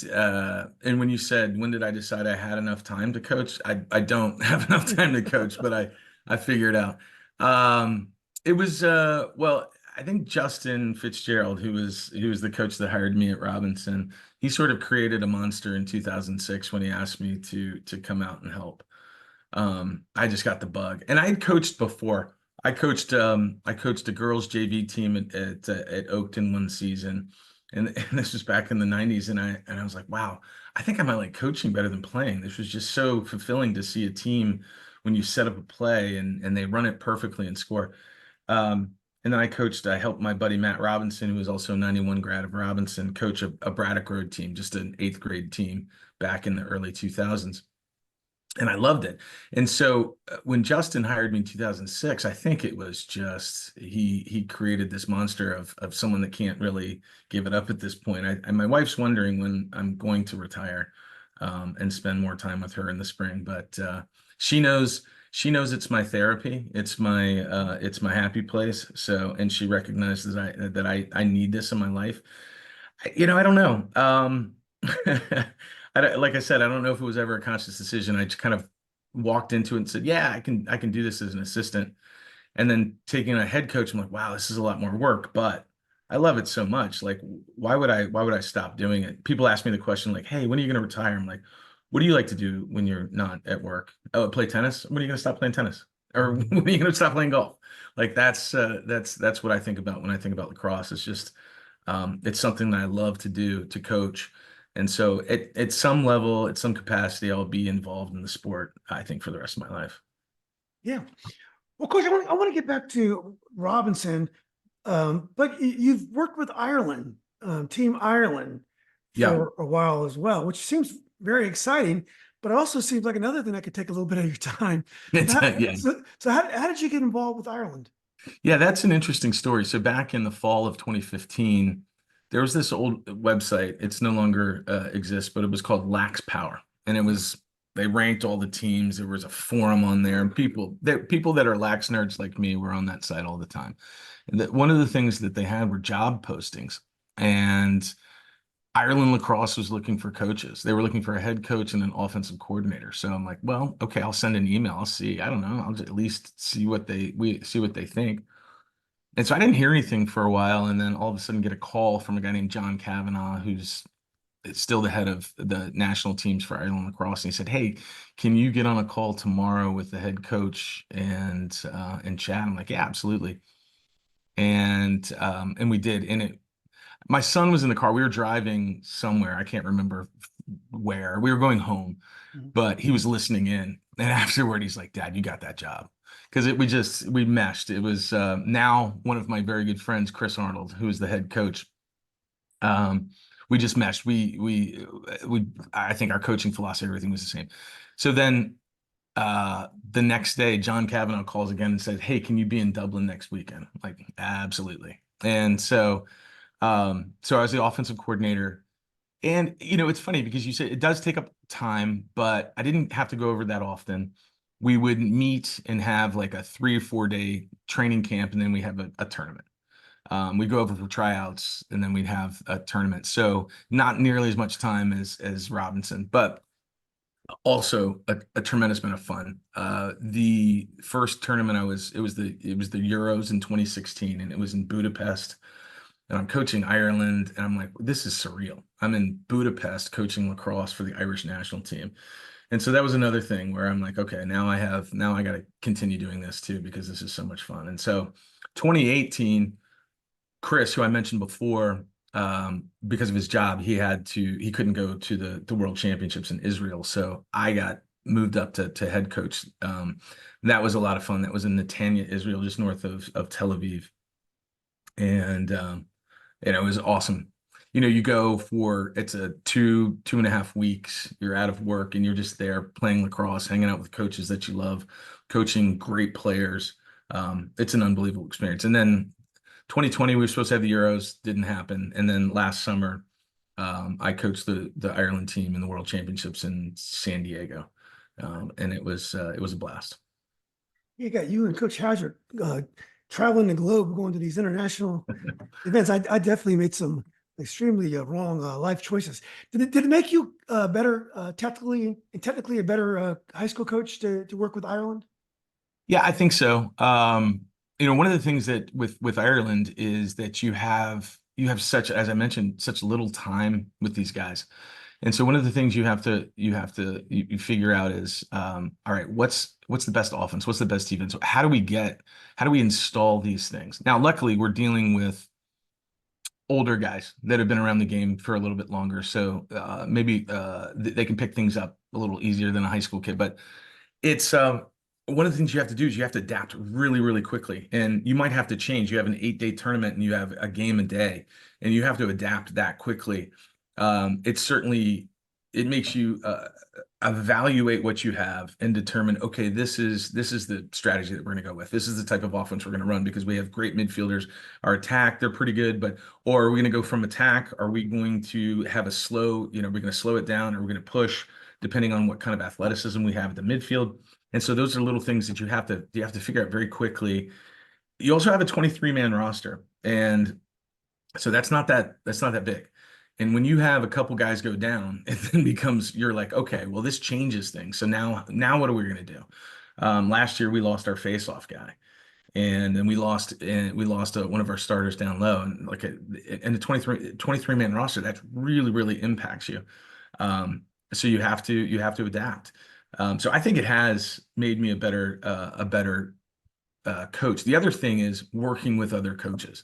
[SPEAKER 2] when you said, when did I decide I had enough time to coach? I don't have enough time to coach, but I figured out. It was well, I think Justin Fitzgerald, who was the coach that hired me at Robinson, he sort of created a monster in 2006 when he asked me to come out and help. I just got the bug, and I had coached before. I coached a girls JV team at Oakton one season, and this was back in the 90s, and I was like, wow, I think I might like coaching better than playing. This was just so fulfilling to see a team when you set up a play and they run it perfectly and score. And then I helped my buddy Matt Robinson, who was also a 91 grad of Robinson, coach a Braddock Road team, just an 8th grade team back in the early 2000s. And I loved it. And so when Justin hired me in 2006, I think it was just he created this monster of someone that can't really give it up at this point. And my wife's wondering when I'm going to retire and spend more time with her in the spring. But she knows it's my therapy. It's my happy place. So, and she recognizes that I need this in my life. I don't know. Like I said, I don't know if it was ever a conscious decision. I just kind of walked into it and said, "Yeah, I can do this as an assistant." And then taking a head coach, I'm like, "Wow, this is a lot more work," but I love it so much. Like, why would I stop doing it? People ask me the question like, "Hey, when are you going to retire?" I'm like, "What do you like to do when you're not at work? Oh, play tennis. When are you going to stop playing tennis? Or when are you going to stop playing golf?" Like that's what I think about when I think about lacrosse. It's just it's something that I love to do, to coach. And so at some level, at some capacity, I'll be involved in the sport, I think, for the rest of my life.
[SPEAKER 1] Yeah. Well, Coach, I want to get back to Robinson, but you've worked with Ireland, Team Ireland,
[SPEAKER 2] Yeah.
[SPEAKER 1] for a while as well, which seems very exciting, but it also seems like another thing that could take a little bit of your time.
[SPEAKER 2] Yeah.
[SPEAKER 1] So how did you get involved with Ireland?
[SPEAKER 2] Yeah, that's an interesting story. So back in the fall of 2015, there was this old website. It's no longer exists, but it was called Lax Power. And they ranked all the teams. There was a forum on there, and people that are lax nerds like me were on that site all the time. And one of the things that they had were job postings. And Ireland Lacrosse was looking for coaches. They were looking for a head coach and an offensive coordinator. So I'm like, well, okay, I'll send an email. I'll see. I don't know. I'll just at least see what they think. And so I didn't hear anything for a while, and then all of a sudden get a call from a guy named John Kavanagh, who's still the head of the national teams for Ireland Lacrosse. And he said, "Hey, can you get on a call tomorrow with the head coach and chat?" I'm like, "Yeah, absolutely." And we did. And my son was in the car. We were driving somewhere. I can't remember where. We were going home,
[SPEAKER 1] Mhm.
[SPEAKER 2] but he was listening in. And afterward, he's like, "Dad, you got that job." Because we meshed. It was now one of my very good friends, Chris Arnold, who is the head coach. We just meshed. I think our coaching philosophy, everything was the same. So then the next day, John Kavanagh calls again and said, "Hey, can you be in Dublin next weekend?" I'm like, absolutely. And so I was the offensive coordinator. And it's funny because you said it does take up time, but I didn't have to go over that often. We would meet and have like a 3 or 4 day training camp, and then we have a tournament. We'd go over for tryouts, and then we'd have a tournament. So not nearly as much time as Robinson, but also a tremendous amount of fun. The first tournament it was the Euros in 2016, and it was in Budapest. And I'm coaching Ireland, and I'm like, this is surreal. I'm in Budapest coaching lacrosse for the Irish national team. And so that was another thing where I'm like, okay, now I got to continue doing this too, because this is so much fun. And so 2018, Chris, who I mentioned before, because of his job, he couldn't go to the World Championships in Israel. So I got moved up to head coach. That was a lot of fun. That was in Netanya, Israel, just north of Tel Aviv. And it was awesome. You go for it's a 2.5 weeks. You're out of work and you're just there playing lacrosse, hanging out with coaches that you love, coaching great players. It's an unbelievable experience. And then 2020, we were supposed to have the Euros, didn't happen. And then last summer, I coached the Ireland team in the World Championships in San Diego, and it was a blast.
[SPEAKER 1] You got you and Coach Hazard traveling the globe, going to these international events. I definitely made some extremely wrong life choices. Did it make you better technically a better high school coach to work with Ireland?
[SPEAKER 2] Yeah, I think so. One of the things that with Ireland is that you have you have such, as I mentioned, such little time with these guys. And so one of the things you figure out is, all right, what's the best offense? What's the best defense? How do we install these things? Now, luckily, we're dealing with older guys that have been around the game for a little bit longer. So maybe they can pick things up a little easier than a high school kid. But it's one of the things you have to do is you have to adapt really, really quickly. And you might have to change. You have an 8-day tournament and you have a game a day, and you have to adapt that quickly. It makes you evaluate what you have and determine, okay, this is the strategy that we're going to go with. This is the type of offense we're going to run because we have great midfielders. Our attack, they're pretty good, or are we going to go from attack? Are we going to have a slow, we're going to slow it down, or we're going to push, depending on what kind of athleticism we have at the midfield. And so those are little things that you have to figure out very quickly. You also have a 23-man roster, and so that's not that big. And when you have a couple guys go down, it then you're like, okay, well, this changes things. So now what are we going to do? Last year we lost our face-off guy, and then we lost one of our starters down low, and the 23-man roster, that really, really impacts you. So you have to adapt. So I think it has made me a better coach. The other thing is working with other coaches.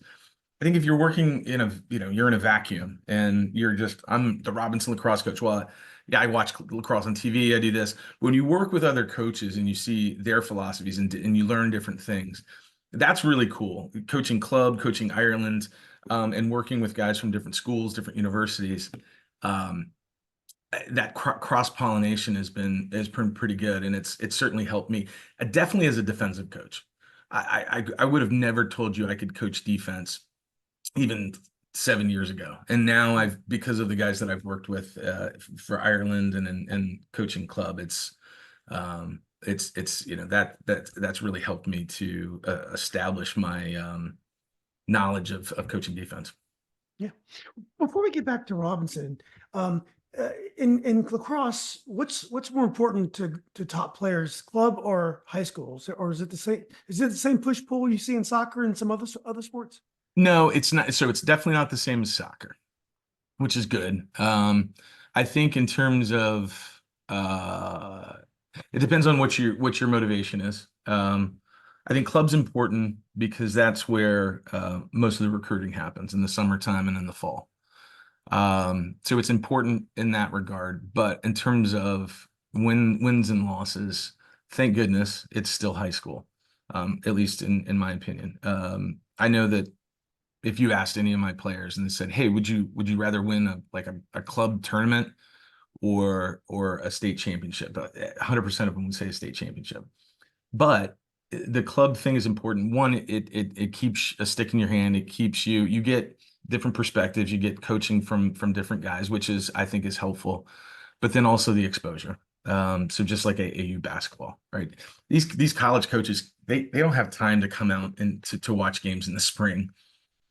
[SPEAKER 2] I think if you're working you're in a vacuum and I'm the Robinson lacrosse coach. Well, yeah, I watch lacrosse on TV. I do this. When you work with other coaches and you see their philosophies and you learn different things, that's really cool. Coaching club, coaching Ireland, and working with guys from different schools, different universities. That cross-pollination has been pretty good, and it's certainly helped me. Definitely as a defensive coach. I would have never told you I could coach defense even 7 years ago. And now because of the guys that I've worked with for Ireland and coaching club, that's really helped me to establish my knowledge of coaching defense.
[SPEAKER 1] Yeah. Before we get back to Robinson, in lacrosse, what's more important to top players, club or high schools, or is it the same? Is it the same push pull you see in soccer and some other sports?
[SPEAKER 2] No, it's not. So it's definitely not the same as soccer, which is good. I think in terms of it depends on what your motivation is. I think club's important because that's where most of the recruiting happens in the summertime and in the fall. So it's important in that regard. But in terms of wins and losses, thank goodness it's still high school, at least in my opinion. I know that if you asked any of my players and they said, "Hey, would you rather win a club tournament or a state championship?" 100% of them would say a state championship. But the club thing is important. One, it keeps a stick in your hand. It keeps you get different perspectives. You get coaching from different guys, which I think is helpful. But then also the exposure. So just like AAU basketball, right? These college coaches, they don't have time to come out and to watch games in the spring.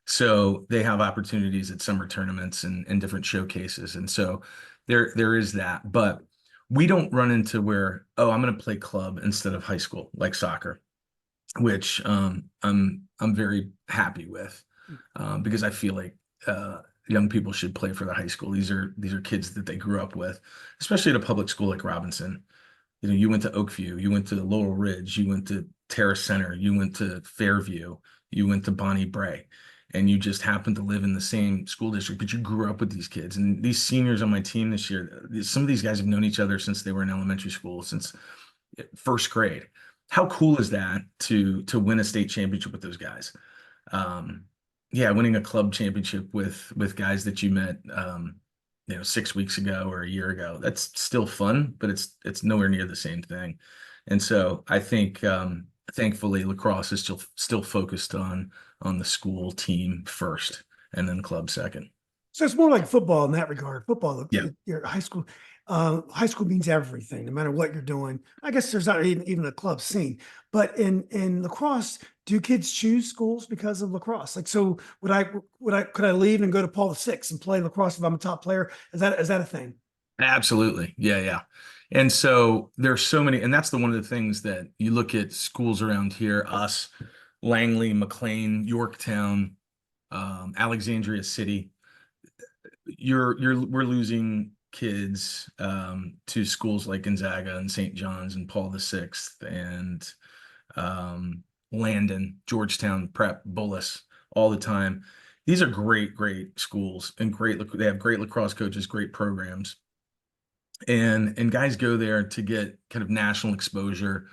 [SPEAKER 2] So they have opportunities at summer tournaments and different showcases. And so there is that. But we don't run into where, oh, I'm going to play club instead of high school, like soccer, which I'm very happy with because I feel like young people should play for the high school. These are kids that they grew up with, especially at a public school like Robinson. You went to Oakview, you went to Laurel Ridge, you went to Terrace Center, you went to Fairview, you went to Bonnie Bray, and you just happened to live in the same school district, but you grew up with these kids. And these seniors on my team this year, some of these guys have known each other since they were in elementary school, since first grade. How cool is that to win a state championship with those guys? Yeah, winning a club championship with guys that you met 6 weeks ago or a year ago, that's still fun, but it's nowhere near the same thing. And so I think thankfully lacrosse is still focused on the school team first and then club second.
[SPEAKER 1] So it's more like football in that regard. Football,
[SPEAKER 2] Yeah.
[SPEAKER 1] your high school means everything, no matter what you're doing. I guess there's not even a club scene, but in lacrosse, do kids choose schools because of lacrosse? Like, so could I leave and go to Paul VI and play lacrosse if I'm a top player? Is that a thing?
[SPEAKER 2] Absolutely. Yeah. And so there's so many, and that's one of the things that you look at schools around here, us, Langley, McLean, Yorktown, Alexandria City. We're losing kids to schools like Gonzaga and St. John's and Paul VI and Landon, Georgetown Prep, Bullis all the time. These are great schools and they have great lacrosse coaches, great programs. And guys go there to get kind of national exposure,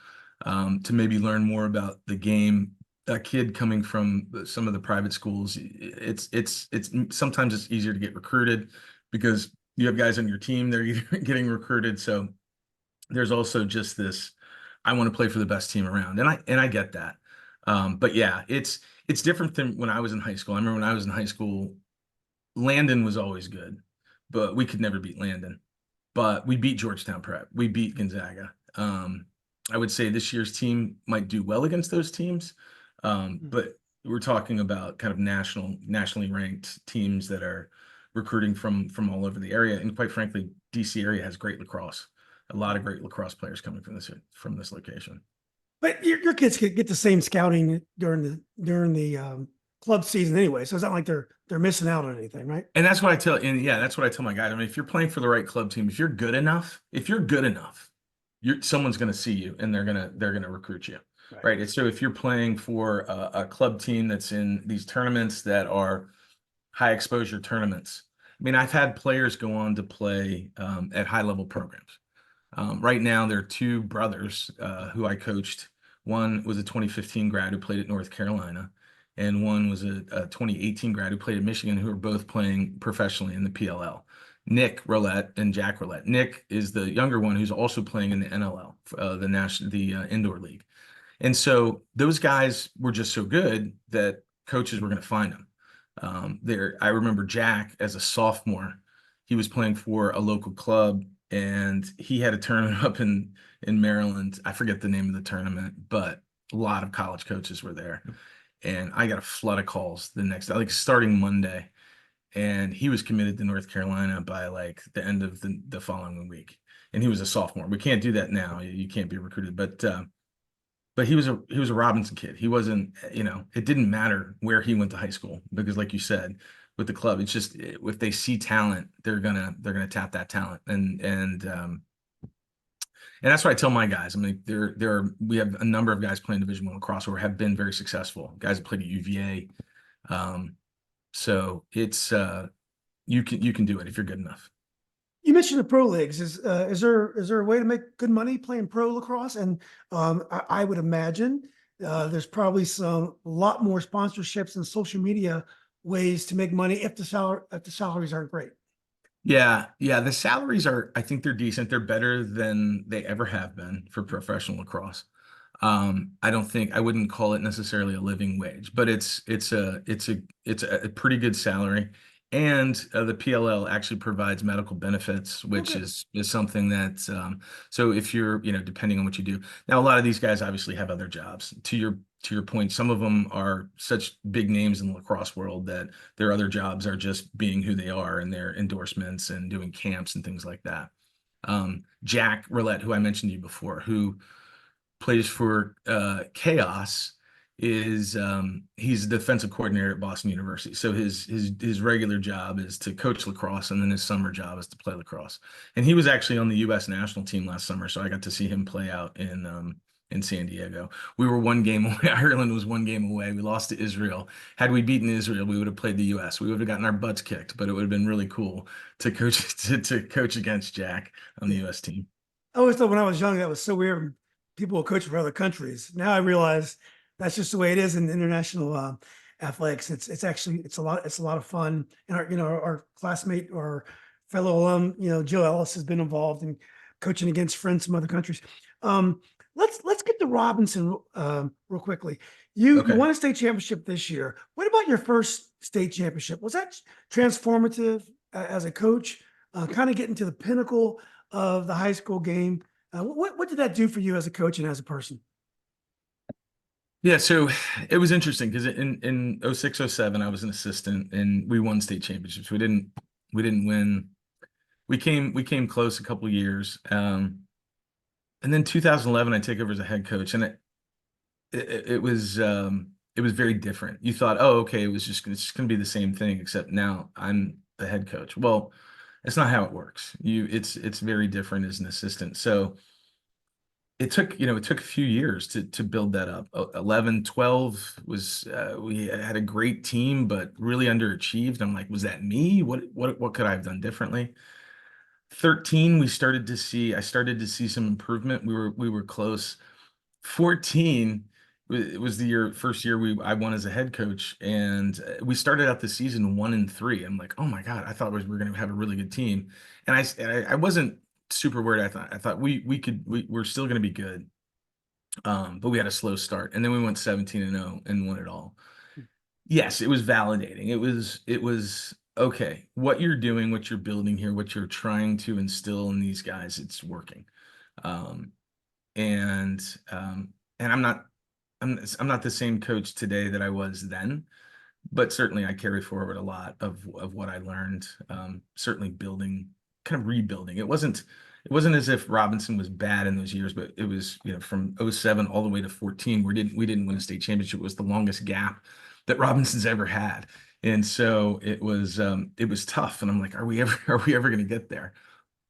[SPEAKER 2] to maybe learn more about the game. A kid coming from some of the private schools, it's sometimes it's easier to get recruited because you have guys on your team, they're getting recruited. So there's also just this, I want to play for the best team around. And I get that. But yeah, it's different than when I was in high school. I remember when I was in high school, Landon was always good, but we could never beat Landon. But we beat Georgetown Prep. We beat Gonzaga. I would say this year's team might do well against those teams. But we're talking about kind of nationally ranked teams that are recruiting from all over the area. And quite frankly, DC area has great lacrosse. A lot of great lacrosse players coming from this location.
[SPEAKER 1] But your kids get the same scouting during the club season anyway, so it's not like they're missing out on anything, right?
[SPEAKER 2] And that's what I tell, and yeah, that's what I tell my guys. I mean, if you're playing for the right club team, if you're good enough, someone's going to see you and they're gonna recruit you, right? And so if you're playing for a club team that's in these tournaments that are high exposure tournaments. I mean, I've had players go on to play at high level programs. Right now, there are two brothers who I coached. One was a 2015 grad who played at North Carolina, and one was a 2018 grad who played at Michigan, who are both playing professionally in the PLL. Nick Roulette and Jack Roulette. Nick is the younger one who's also playing in the NLL, the indoor league. And so those guys were just so good that coaches were going to find them. I remember Jack as a sophomore, he was playing for a local club and he had a tournament up in Maryland. I forget the name of the tournament, but a lot of college coaches were there. And I got a flood of calls the next day, like starting Monday. And he was committed to North Carolina by like the end of the following week. And he was a sophomore. We can't do that now. You can't be recruited. But he was a Robinson kid. He wasn't, it didn't matter where he went to high school because, like you said, with the club, it's just if they see talent, they're gonna tap that talent, and that's what I tell my guys. I mean, we have a number of guys playing Division I lacrosse who have been very successful. Guys that played at UVA, so it's you can do it if you're good enough.
[SPEAKER 1] You mentioned the pro leagues. Is there a way to make good money playing pro lacrosse? And I would imagine there's probably a lot more sponsorships and social media ways to make money if the salaries aren't great.
[SPEAKER 2] Yeah. The salaries I think they're decent. They're better than they ever have been for professional lacrosse. I wouldn't call it necessarily a living wage, but it's a pretty good salary. And the PLL actually provides medical benefits, which is something that, so if you're, depending on what you do. Now, a lot of these guys obviously have other jobs. To your point, some of them are such big names in the lacrosse world that their other jobs are just being who they are and their endorsements and doing camps and things like that. Jack Roulette, who I mentioned to you before, who plays for Chaos, he's a defensive coordinator at Boston University. So his regular job is to coach lacrosse, and then his summer job is to play lacrosse. And he was actually on the U.S. national team last summer, so I got to see him play out in San Diego. We were one game away. Ireland was one game away. We lost to Israel. Had we beaten Israel, we would have played the U.S. We would have gotten our butts kicked, but it would have been really cool to coach against Jack on the U.S. team.
[SPEAKER 1] I always thought when I was young that was so weird. People will coach for other countries. Now I realize that's just the way it is in international athletics. It's a lot of fun. And our classmate or fellow alum, Joe Ellis has been involved in coaching against friends from other countries. Let's get to Robinson real quickly. You won a state championship this year. What about your first state championship? Was that transformative as a coach? Kind of getting to the pinnacle of the high school game. What did that do for you as a coach and as a person?
[SPEAKER 2] Yeah, so it was interesting because in 06, 07, I was an assistant and we won state championships. We didn't win. We came close a couple of years. And then 2011, I take over as a head coach, and it was it was very different. You thought, oh, okay, it's just going to be the same thing, except now I'm the head coach. Well, it's not how it works. It's very different as an assistant. So it took, it took a few years to build that up. 11, 12 was, we had a great team, but really underachieved. I'm like, was that me? What could I have done differently? 13, I started to see some improvement. We were close. 14, it was the first year I won as a head coach, and we started out the season 1-3. I'm like, oh my God, I thought we were going to have a really good team. And I wasn't super worried. I thought we're still going to be good. But we had a slow start, and then we went 17-0 and won it all. Yes, it was validating. It was okay. What you're doing, what you're building here, what you're trying to instill in these guys, it's working. Um, and and I'm not the same coach today that I was then, but certainly I carry forward a lot of what I learned. Certainly building, kind of rebuilding. It wasn't as if Robinson was bad in those years, but it was, from 07 all the way to 14, we didn't win a state championship. It was the longest gap that Robinson's ever had. And so it was tough. And I'm like, are we ever going to get there?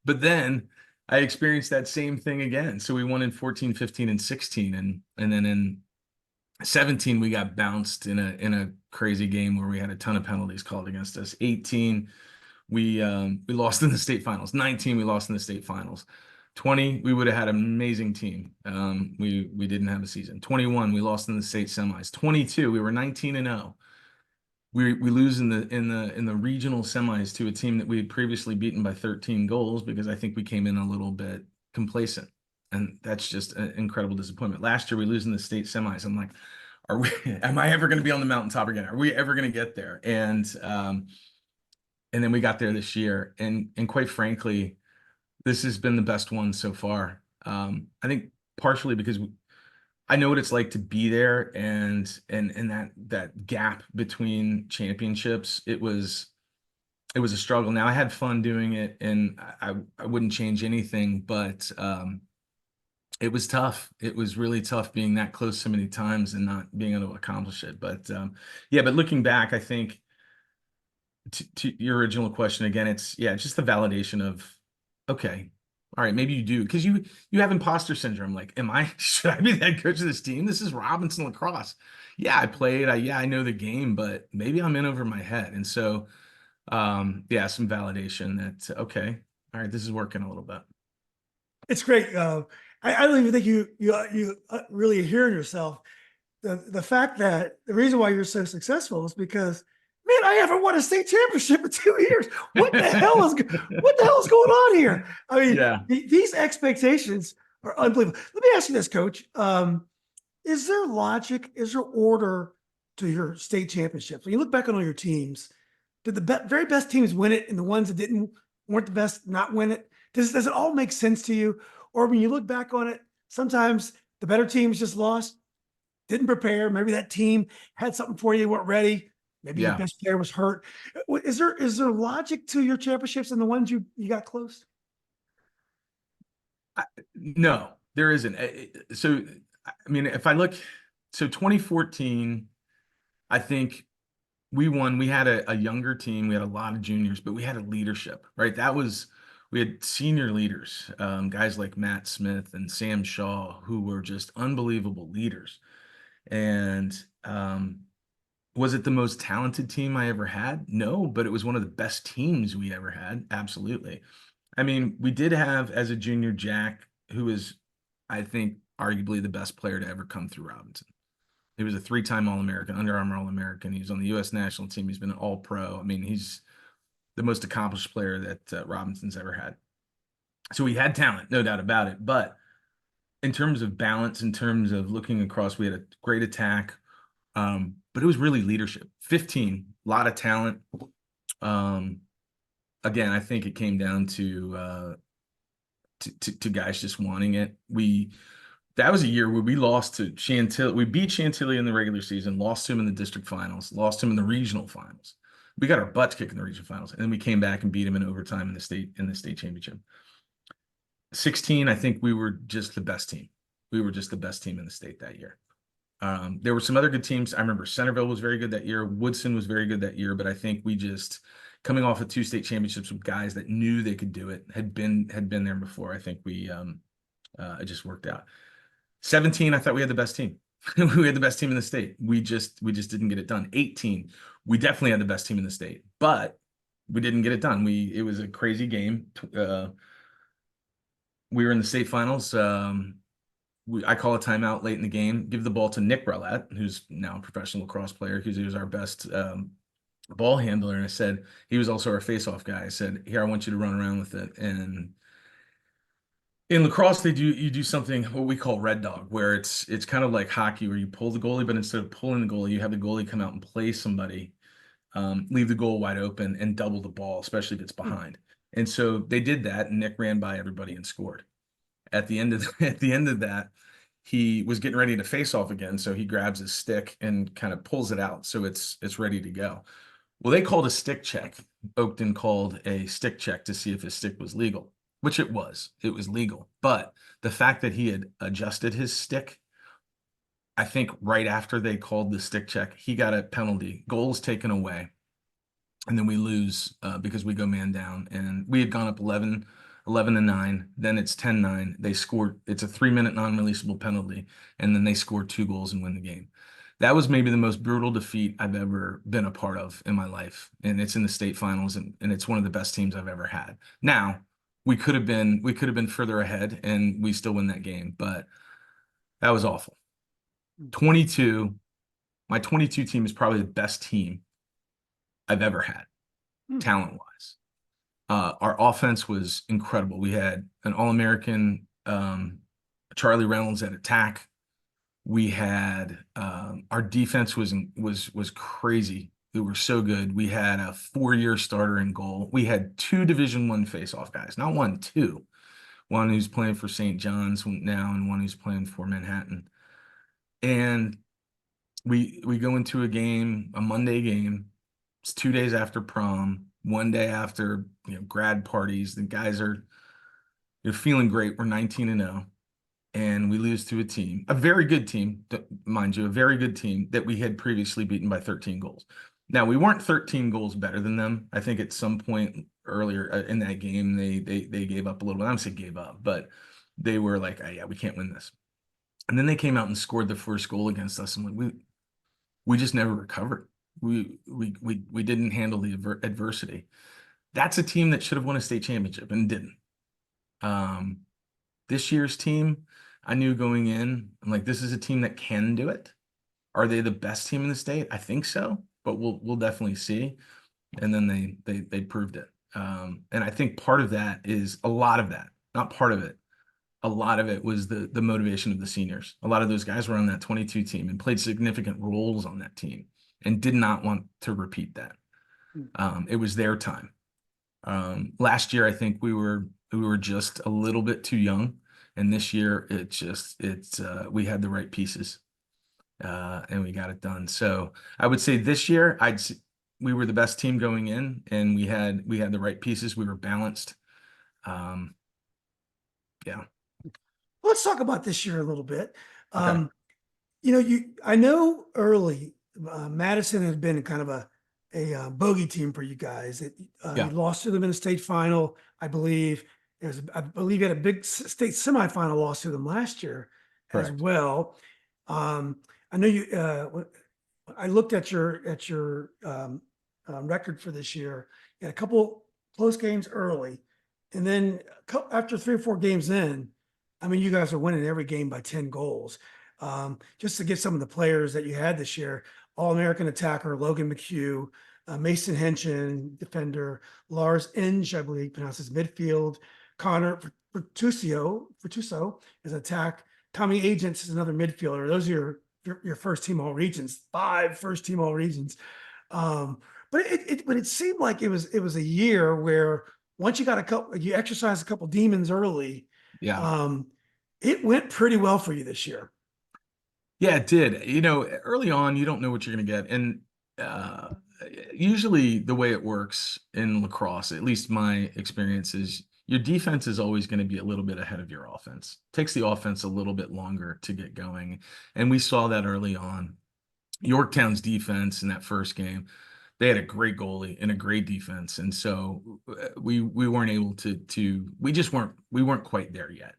[SPEAKER 2] But then I experienced that same thing again. So we won in 14, 15, and 16. And then in 17, we got bounced in a crazy game where we had a ton of penalties called against us. 18, we lost in the state finals. 19, we lost in the state finals. 20, we would have had an amazing team. We didn't have a season. 21, we lost in the state semis. 22, we were 19-0. We lose in the regional semis to a team that we had previously beaten by 13 goals, because I think we came in a little bit complacent, and that's just an incredible disappointment. Last year we lose in the state semis. I'm like, am I ever going to be on the mountaintop again? Are we ever going to get there? And then we got there this year, and quite frankly, this has been the best one so far. I think partially because I know what it's like to be there, and that gap between championships. It was a struggle. Now I had fun doing it, and I wouldn't change anything, but it was tough. It was really tough being that close so many times and not being able to accomplish it. But yeah, but looking back, I think to your original question again, it's just the validation of, okay, all right, maybe you do, because you have imposter syndrome. Like, should I be the head coach of this team? This is Robinson Lacrosse. Yeah, I played. I know the game, but maybe I'm in over my head. And so, some validation that, okay, all right, this is working a little bit.
[SPEAKER 1] It's great. I don't even think you really hear yourself. The fact that the reason why you're so successful is because, man, I haven't won a state championship in 2 years. What the hell is going on here? I mean,
[SPEAKER 2] Yeah.
[SPEAKER 1] these expectations are unbelievable. Let me ask you this, Coach. Is there logic? Is there order to your state championships? When you look back on all your teams, did the very best teams win it, and the ones that weren't the best not win it? Does it all make sense to you? Or when you look back on it, sometimes the better teams just lost, didn't prepare. Maybe that team had something for you, weren't ready. Maybe your best player was hurt. Is there logic to your championships and the ones you got close?
[SPEAKER 2] No, there isn't. So, I mean, if I look, so 2014, I think we won. We had a younger team. We had a lot of juniors, but we had a leadership, right? We had senior leaders, guys like Matt Smith and Sam Shaw, who were just unbelievable leaders. And was it the most talented team I ever had? No, but it was one of the best teams we ever had. Absolutely. I mean, we did have, as a junior, Jack, who is, I think, arguably the best player to ever come through Robinson. He was a 3-time All-American, Under Armour All-American. He was on the U.S. national team. He's been an All-Pro. I mean, he's the most accomplished player that Robinson's ever had. So we had talent, no doubt about it. But in terms of balance, in terms of looking across, we had a great attack. But it was really leadership. 15, a lot of talent. Again, I think it came down to guys just wanting it. That was a year where we lost to Chantilly. We beat Chantilly in the regular season, lost to him in the district finals, lost him in the regional finals. We got our butts kicked in the regional finals, and then we came back and beat him in overtime in the state championship. 16, I think we were just the best team. We were just the best team in the state that year. There were some other good teams. I remember Centerville was very good that year. Woodson was very good that year, but I think we just coming off of 2 state championships with guys that knew they could do it, had been there before. I think it just worked out. 17, I thought we had the best team. We had the best team in the state. We just didn't get it done. 18, we definitely had the best team in the state, but we didn't get it done. It was a crazy game. We were in the state finals. I call a timeout late in the game, give the ball to Nick Rowlett, who's now a professional lacrosse player, because he was our best ball handler. And I said, he was also our face-off guy. I said, here, I want you to run around with it. And in lacrosse, you do something what we call red dog, where it's kind of like hockey, where you pull the goalie, but instead of pulling the goalie, you have the goalie come out and play somebody, leave the goal wide open, and double the ball, especially if it's behind. And so they did that, and Nick ran by everybody and scored. At the end of that, he was getting ready to face off again, so he grabs his stick and kind of pulls it out, so it's ready to go. Well, they called a stick check. Oakton called a stick check to see if his stick was legal, which it was. It was legal. But the fact that he had adjusted his stick, I think right after they called the stick check, he got a penalty. Goals taken away. And then we lose because we go man down. And we had gone up 11-9. Then it's 10-9. They scored. It's a 3-minute non-releasable penalty. And then they scored 2 goals and win the game. That was maybe the most brutal defeat I've ever been a part of in my life. And it's in the state finals, and it's one of the best teams I've ever had. Now, we could have been further ahead, and we still win that game, but that was awful. 22, my 22 team is probably the best team I've ever had, talent-wise. Our offense was incredible. We had an All-American Charlie Reynolds at attack. We had our defense was crazy. We were so good. We had a 4-year starter in goal. We had 2 Division I face-off guys, not 1, 2. One who's playing for St. John's now, and one who's playing for Manhattan. And we go into a Monday game. It's 2 days after prom, 1 day after grad parties. The guys are feeling great. We're 19-0. And we lose to a very good team, mind you, a very good team that we had previously beaten by 13 goals. Now, we weren't 13 goals better than them. I think at some point earlier in that game, they gave up a little bit. I don't say gave up, but they were like, oh, yeah, we can't win this. And then they came out and scored the first goal against us, and we just never recovered. We didn't handle the adversity. That's a team that should have won a state championship and didn't. This year's team, I knew going in, I'm like, this is a team that can do it. Are they the best team in the state? I think so, but we'll definitely see. And then they proved it. And I think part of that is a lot of that, not part of it. A lot of it was the motivation of the seniors. A lot of those guys were on that 22 team and played significant roles on that team and did not want to repeat that. It was their time. Last year, I think we were just a little bit too young. And this year, we had the right pieces, and we got it done. So I would say this year, we were the best team going in, and we had the right pieces. We were balanced. Yeah.
[SPEAKER 1] Let's talk about this year a little bit.
[SPEAKER 2] Okay.
[SPEAKER 1] I know early Madison had been kind of a bogey team for you guys. You lost to them in the state final, I believe. I believe you had a big state semifinal loss to them last year as
[SPEAKER 2] Correct.
[SPEAKER 1] well. I know you. I looked at your record for this year. You had a couple close games early, and then after 3 or 4 games in, I mean, you guys are winning every game by 10 goals. Just to get some of the players that you had this year: All-American attacker Logan McHugh, Mason Henson, defender Lars Inge, I believe pronounces midfield. Connor Fertuso is attack. Tommy Agents is another midfielder. Those are your first team all regions, 5 first team all regions. But it seemed like it was a year where once you exercised a couple demons early.
[SPEAKER 2] Yeah.
[SPEAKER 1] It went pretty well for you this year.
[SPEAKER 2] Yeah, it did. Early on, you don't know what you're going to get. And usually the way it works in lacrosse, at least my experience, is your defense is always going to be a little bit ahead of your offense. It takes the offense a little bit longer to get going. And we saw that early on. Yorktown's defense in that first game, they had a great goalie and a great defense. And so we weren't able to we weren't quite there yet.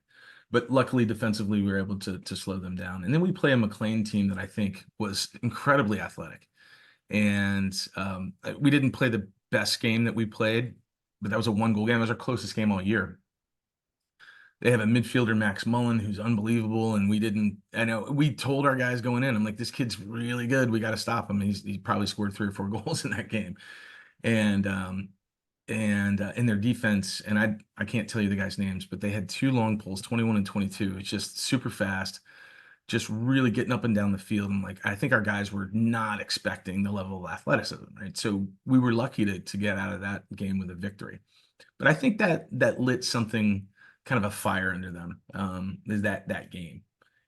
[SPEAKER 2] But luckily defensively we were able to slow them down. And then we play a McLean team that I think was incredibly athletic. And we didn't play the best game that we played, but that was a 1-goal game. It was our closest game all year. They have a midfielder, Max Mullen, who's unbelievable. And I know we told our guys going in, I'm like, this kid's really good. We got to stop him. He probably scored 3 or 4 goals in that game. And in their defense, and I can't tell you the guys' names, but they had 2 long poles, 21 and 22. It's just super fast, just really getting up and down the field. And like, I think our guys were not expecting the level of athleticism, right? So we were lucky to get out of that game with a victory. But I think that lit something, kind of a fire under them, is that game.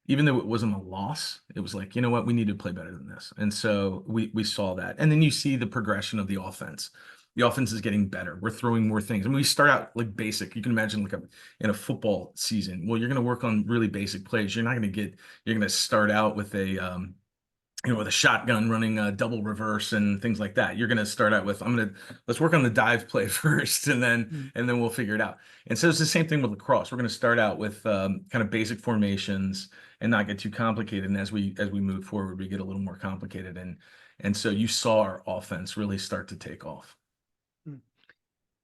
[SPEAKER 2] Even though it wasn't a loss, it was like, you know what, we need to play better than this. And so we saw that. And then you see the progression of the offense. The offense is getting better. We're throwing more things. I mean, we start out like basic. You can imagine like in a football season. Well, you're going to work on really basic plays. You're going to start out with with a shotgun running a double reverse and things like that. You're going to start out with, let's work on the dive play first, and then we'll figure it out. And so it's the same thing with lacrosse. We're going to start out with kind of basic formations and not get too complicated. And as we move forward, we get a little more complicated. And so you saw our offense really start to take off.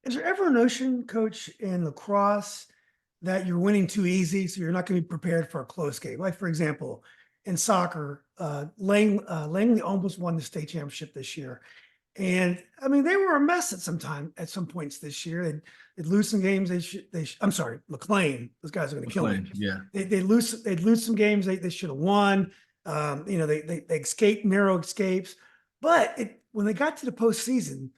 [SPEAKER 1] Is there ever a notion, Coach, in lacrosse that you're winning too easy, so you're not going to be prepared for a close game? Like, for example, in soccer, Langley almost won the state championship this year. And I mean, they were a mess at some points this year. They'd lose some games. I'm sorry, McLean. Those guys are going to kill me.
[SPEAKER 2] Yeah.
[SPEAKER 1] They'd lose some games they should have won. They escaped narrow escapes. But when they got to the postseason,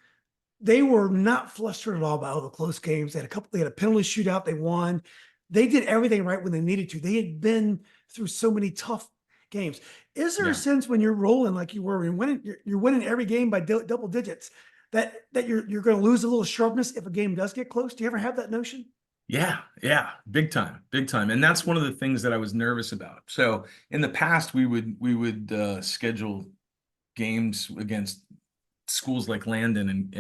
[SPEAKER 1] they were not flustered at all by all the close games. They had a penalty shootout. They won. They did everything right when they needed to. They had been through so many tough games. Is there a sense when you're rolling like you were, you're winning every game by double digits, that you're going to lose a little sharpness if a game does get close? Do you ever have that notion?
[SPEAKER 2] Yeah, big time. And that's one of the things that I was nervous about. So in the past, we would schedule games against schools like Landon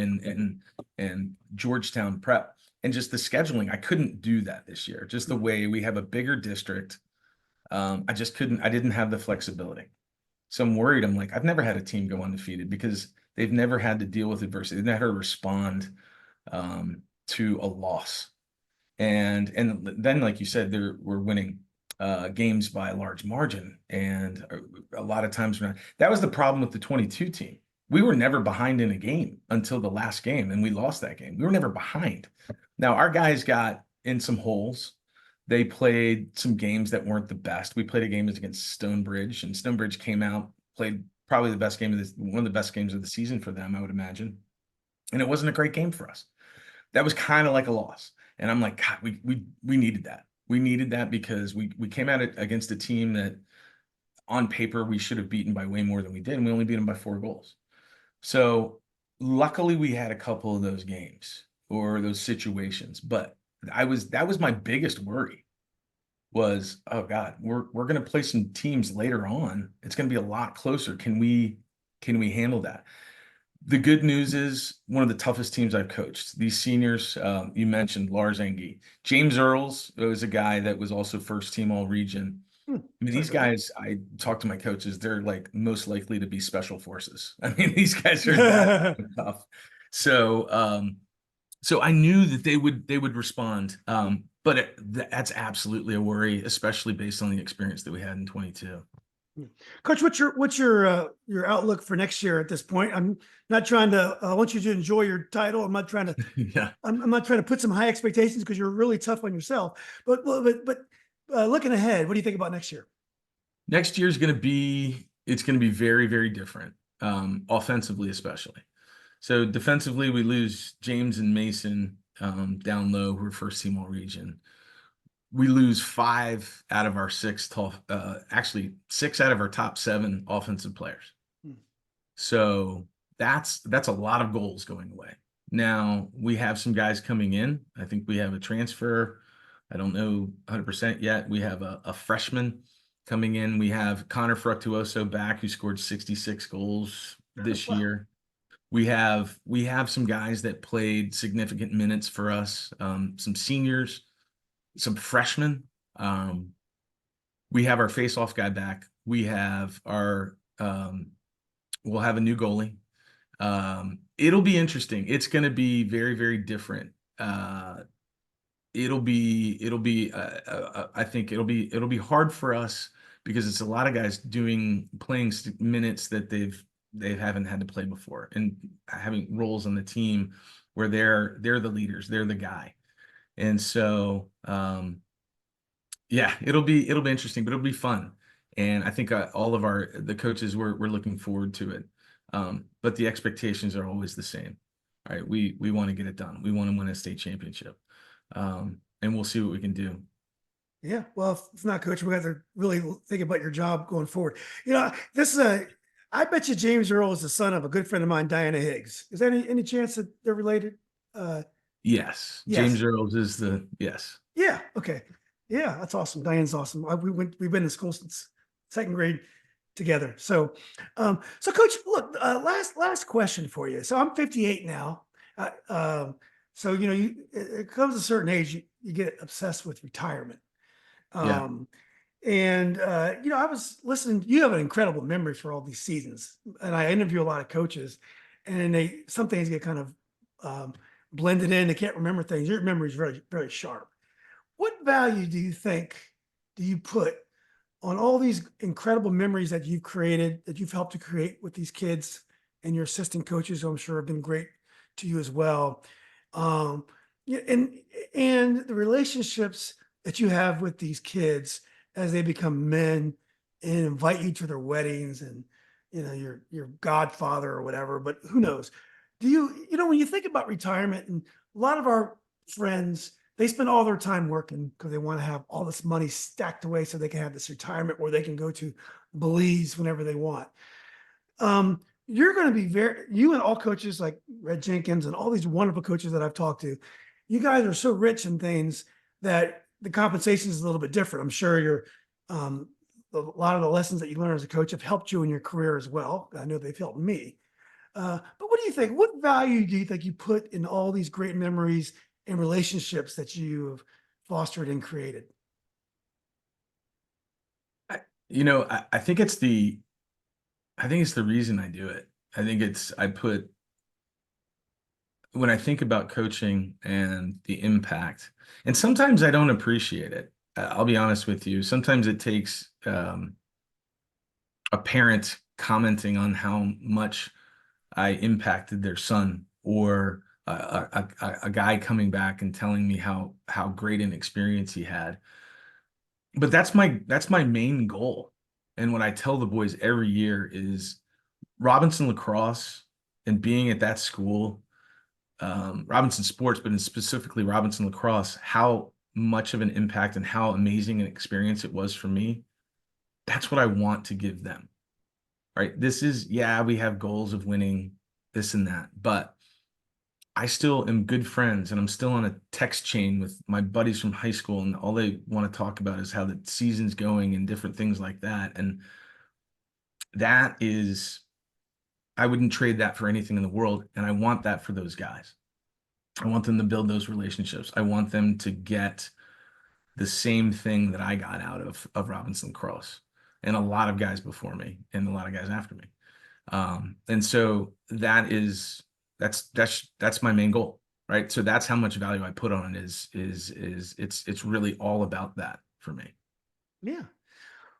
[SPEAKER 2] and Georgetown Prep, and just the scheduling. I couldn't do that this year. Just the way we have a bigger district. I just couldn't, I didn't have the flexibility. So I'm worried. I'm like, I've never had a team go undefeated because they've never had to deal with adversity. They've never had to respond to a loss. And then, like you said, we're winning games by a large margin. And a lot of times that was the problem with the 22 team. We were never behind in a game until the last game, and we lost that game. We were never behind. Now, our guys got in some holes. They played some games that weren't the best. We played a game against Stonebridge, and Stonebridge came out, played probably one of the best games of the season for them, I would imagine. And it wasn't a great game for us. That was kind of like a loss. And I'm like, God, we needed that. We needed that because we came at it against a team that on paper we should have beaten by way more than we did, and we only beat them by 4 goals. So luckily we had a couple of those games or those situations, but that was my biggest worry was, oh God, we're going to play some teams later on. It's going to be a lot closer. Can we handle that? The good news is one of the toughest teams I've coached. These seniors, you mentioned Lars Engie. James Earls was a guy that was also first team all region. I mean, these guys, I talk to my coaches, they're like most likely to be special forces. I mean, these guys are that tough. So I knew that they would respond. But that's absolutely a worry, especially based on the experience that we had in 22.
[SPEAKER 1] Coach, what's your outlook for next year at this point? I'm not trying to. I want you to enjoy your title. I'm not trying to.
[SPEAKER 2] Yeah.
[SPEAKER 1] I'm not trying to put some high expectations because you're really tough on yourself. But looking ahead, what do you think about next year?
[SPEAKER 2] Next year is going to be very, very different, offensively especially. So defensively, we lose James and Mason down low, who are first team all region. We lose 5 out of our 6 actually 6 out of our top 7 offensive players. So that's a lot of goals going away. Now we have some guys coming in. I think we have a transfer. I don't know 100% yet. We have a freshman coming in. We have Connor Fructuoso back, who scored 66 goals this
[SPEAKER 1] Wow.
[SPEAKER 2] year. We have some guys that played significant minutes for us, some seniors, some freshmen. We have our face-off guy back. We have our we'll have a new goalie. It'll be interesting. It's going to be very, very different. I think it'll be hard for us because it's a lot of guys playing minutes that they haven't had to play before, and having roles on the team where they're the leaders, they're the guy. And so, yeah, it'll be interesting, but it'll be fun. And I think all of the coaches we're looking forward to it. But the expectations are always the same. All right, we want to get it done. We want to win a state championship. And we'll see what we can do.
[SPEAKER 1] Yeah. Well, if not, Coach, we have to really think about your job going forward. I bet you James Earl is the son of a good friend of mine, Diana Higgs. Is there any chance that they're related?
[SPEAKER 2] Yes,
[SPEAKER 1] Yes.
[SPEAKER 2] James Earls is yes.
[SPEAKER 1] Yeah. Okay. Yeah, that's awesome. Diane's awesome. We've been in school since second grade together. So, Coach, look, last question for you. So I'm 58 now. So it comes a certain age, you get obsessed with retirement.
[SPEAKER 2] Yeah.
[SPEAKER 1] I was listening. You have an incredible memory for all these seasons, and I interview a lot of coaches, and some things get kind of blended in. They can't remember things. Your memory is very, very sharp. What value do you put on all these incredible memories that you've created, that you've helped to create with these kids and your assistant coaches, who I'm sure have been great to you as well? Yeah, and the relationships that you have with these kids as they become men and invite you to their weddings, and your godfather or whatever, but who knows? When you think about retirement, and a lot of our friends, they spend all their time working because they want to have all this money stacked away so they can have this retirement where they can go to Belize whenever they want. You're going to be you and all coaches like Red Jenkins and all these wonderful coaches that I've talked to, you guys are so rich in things that the compensation is a little bit different. I'm sure a lot of the lessons that you learn as a coach have helped you in your career as well. I know they've helped me. But what do you think? What value do you think you put in all these great memories and relationships that you have fostered and created?
[SPEAKER 2] I think it's the reason I do it. I think when I think about coaching and the impact, and sometimes I don't appreciate it. I'll be honest with you. Sometimes it takes a parent commenting on how much I impacted their son, or a guy coming back and telling me how great an experience he had. But that's my main goal. And what I tell the boys every year is Robinson Lacrosse, and being at that school, Robinson Sports, but specifically Robinson Lacrosse, how much of an impact and how amazing an experience it was for me. That's what I want to give them. Right? We have goals of winning this and that, but I still am good friends, and I'm still on a text chain with my buddies from high school, and all they want to talk about is how the season's going and different things like that. And I wouldn't trade that for anything in the world. And I want that for those guys. I want them to build those relationships. I want them to get the same thing that I got out of Robinson Cross, and a lot of guys before me and a lot of guys after me. And so that's my main goal, right? So that's how much value I put on it. It's really all about that for me.
[SPEAKER 1] Yeah.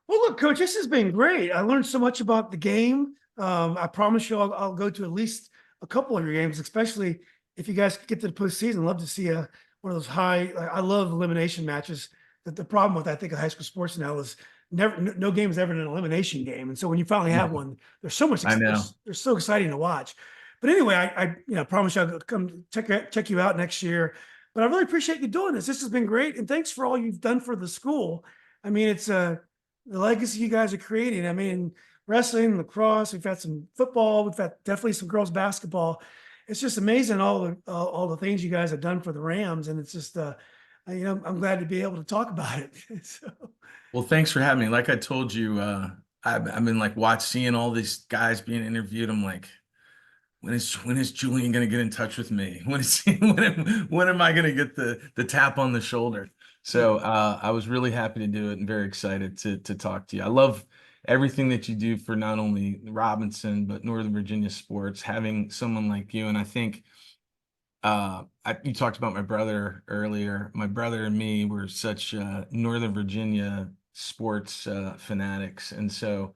[SPEAKER 1] Well, look, Coach, this has been great. I learned so much about the game. I promise you, I'll go to at least a couple of your games, especially if you guys get to the postseason. Love to see one of those high. I love elimination matches. The problem with, I think, high school sports now is no game is ever an elimination game, and so when you finally have one, there's so much.
[SPEAKER 2] I know.
[SPEAKER 1] They're so exciting to watch. But anyway, I promise you I'll come check you out next year. But I really appreciate you doing this. This has been great, and thanks for all you've done for the school. I mean, it's the legacy you guys are creating. I mean, wrestling, lacrosse, we've had some football, we've had definitely some girls basketball. it's just amazing all the things you guys have done for the Rams, and it's just I'm glad to be able to talk about it. So,
[SPEAKER 2] Well, thanks for having me. Like I told you, I've been like seeing all these guys being interviewed. I'm like, when is Julian going to get in touch with me? When is when am I going to get the tap on the shoulder? So I was really happy to do it and very excited to talk to you. I love everything that you do for not only Robinson but Northern Virginia sports. Having someone like you, and I think you talked about my brother earlier. My brother and me were such Northern Virginia sports fanatics, and so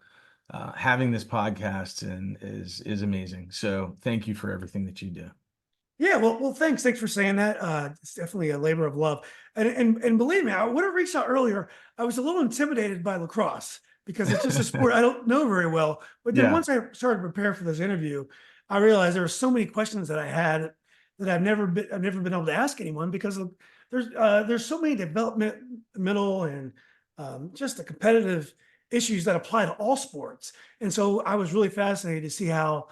[SPEAKER 2] having this podcast and is amazing. So thank you for everything that you do.
[SPEAKER 1] yeah, well, thanks for saying that. It's definitely a labor of love, and believe me, I would have reached out earlier. I was a little intimidated by lacrosse because it's just a sport I don't know very well. But then
[SPEAKER 2] Yeah.
[SPEAKER 1] once I started to prepare for this interview, I realized there were so many questions that I had that I've never been able to ask anyone because there's so many developmental and just the competitive issues that apply to all sports. And so I was really fascinated to see how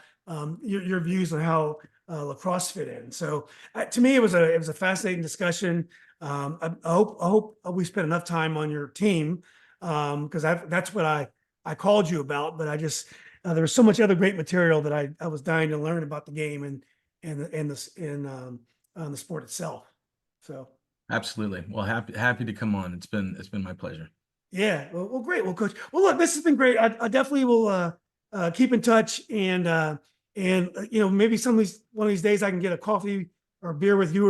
[SPEAKER 1] your views on how lacrosse fit in. So to me, it was a fascinating discussion. I hope we spent enough time on your team because that's what I called you about. But I just there was so much other great material that I was dying to learn about the game and the sport itself. So
[SPEAKER 2] Absolutely. Well, happy to come on. It's been my pleasure.
[SPEAKER 1] yeah, well, great. Well, Coach. Well, look, this has been great. I definitely will keep in touch and maybe one of these days I can get a coffee or beer with you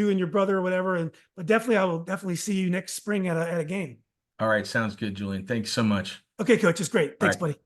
[SPEAKER 1] and your brother or whatever. But definitely I will definitely see you next spring at a game.
[SPEAKER 2] All right, sounds good, Julian. Thanks so much.
[SPEAKER 1] Okay, Coach. It's great.
[SPEAKER 2] All
[SPEAKER 1] Thanks,
[SPEAKER 2] right.
[SPEAKER 1] buddy.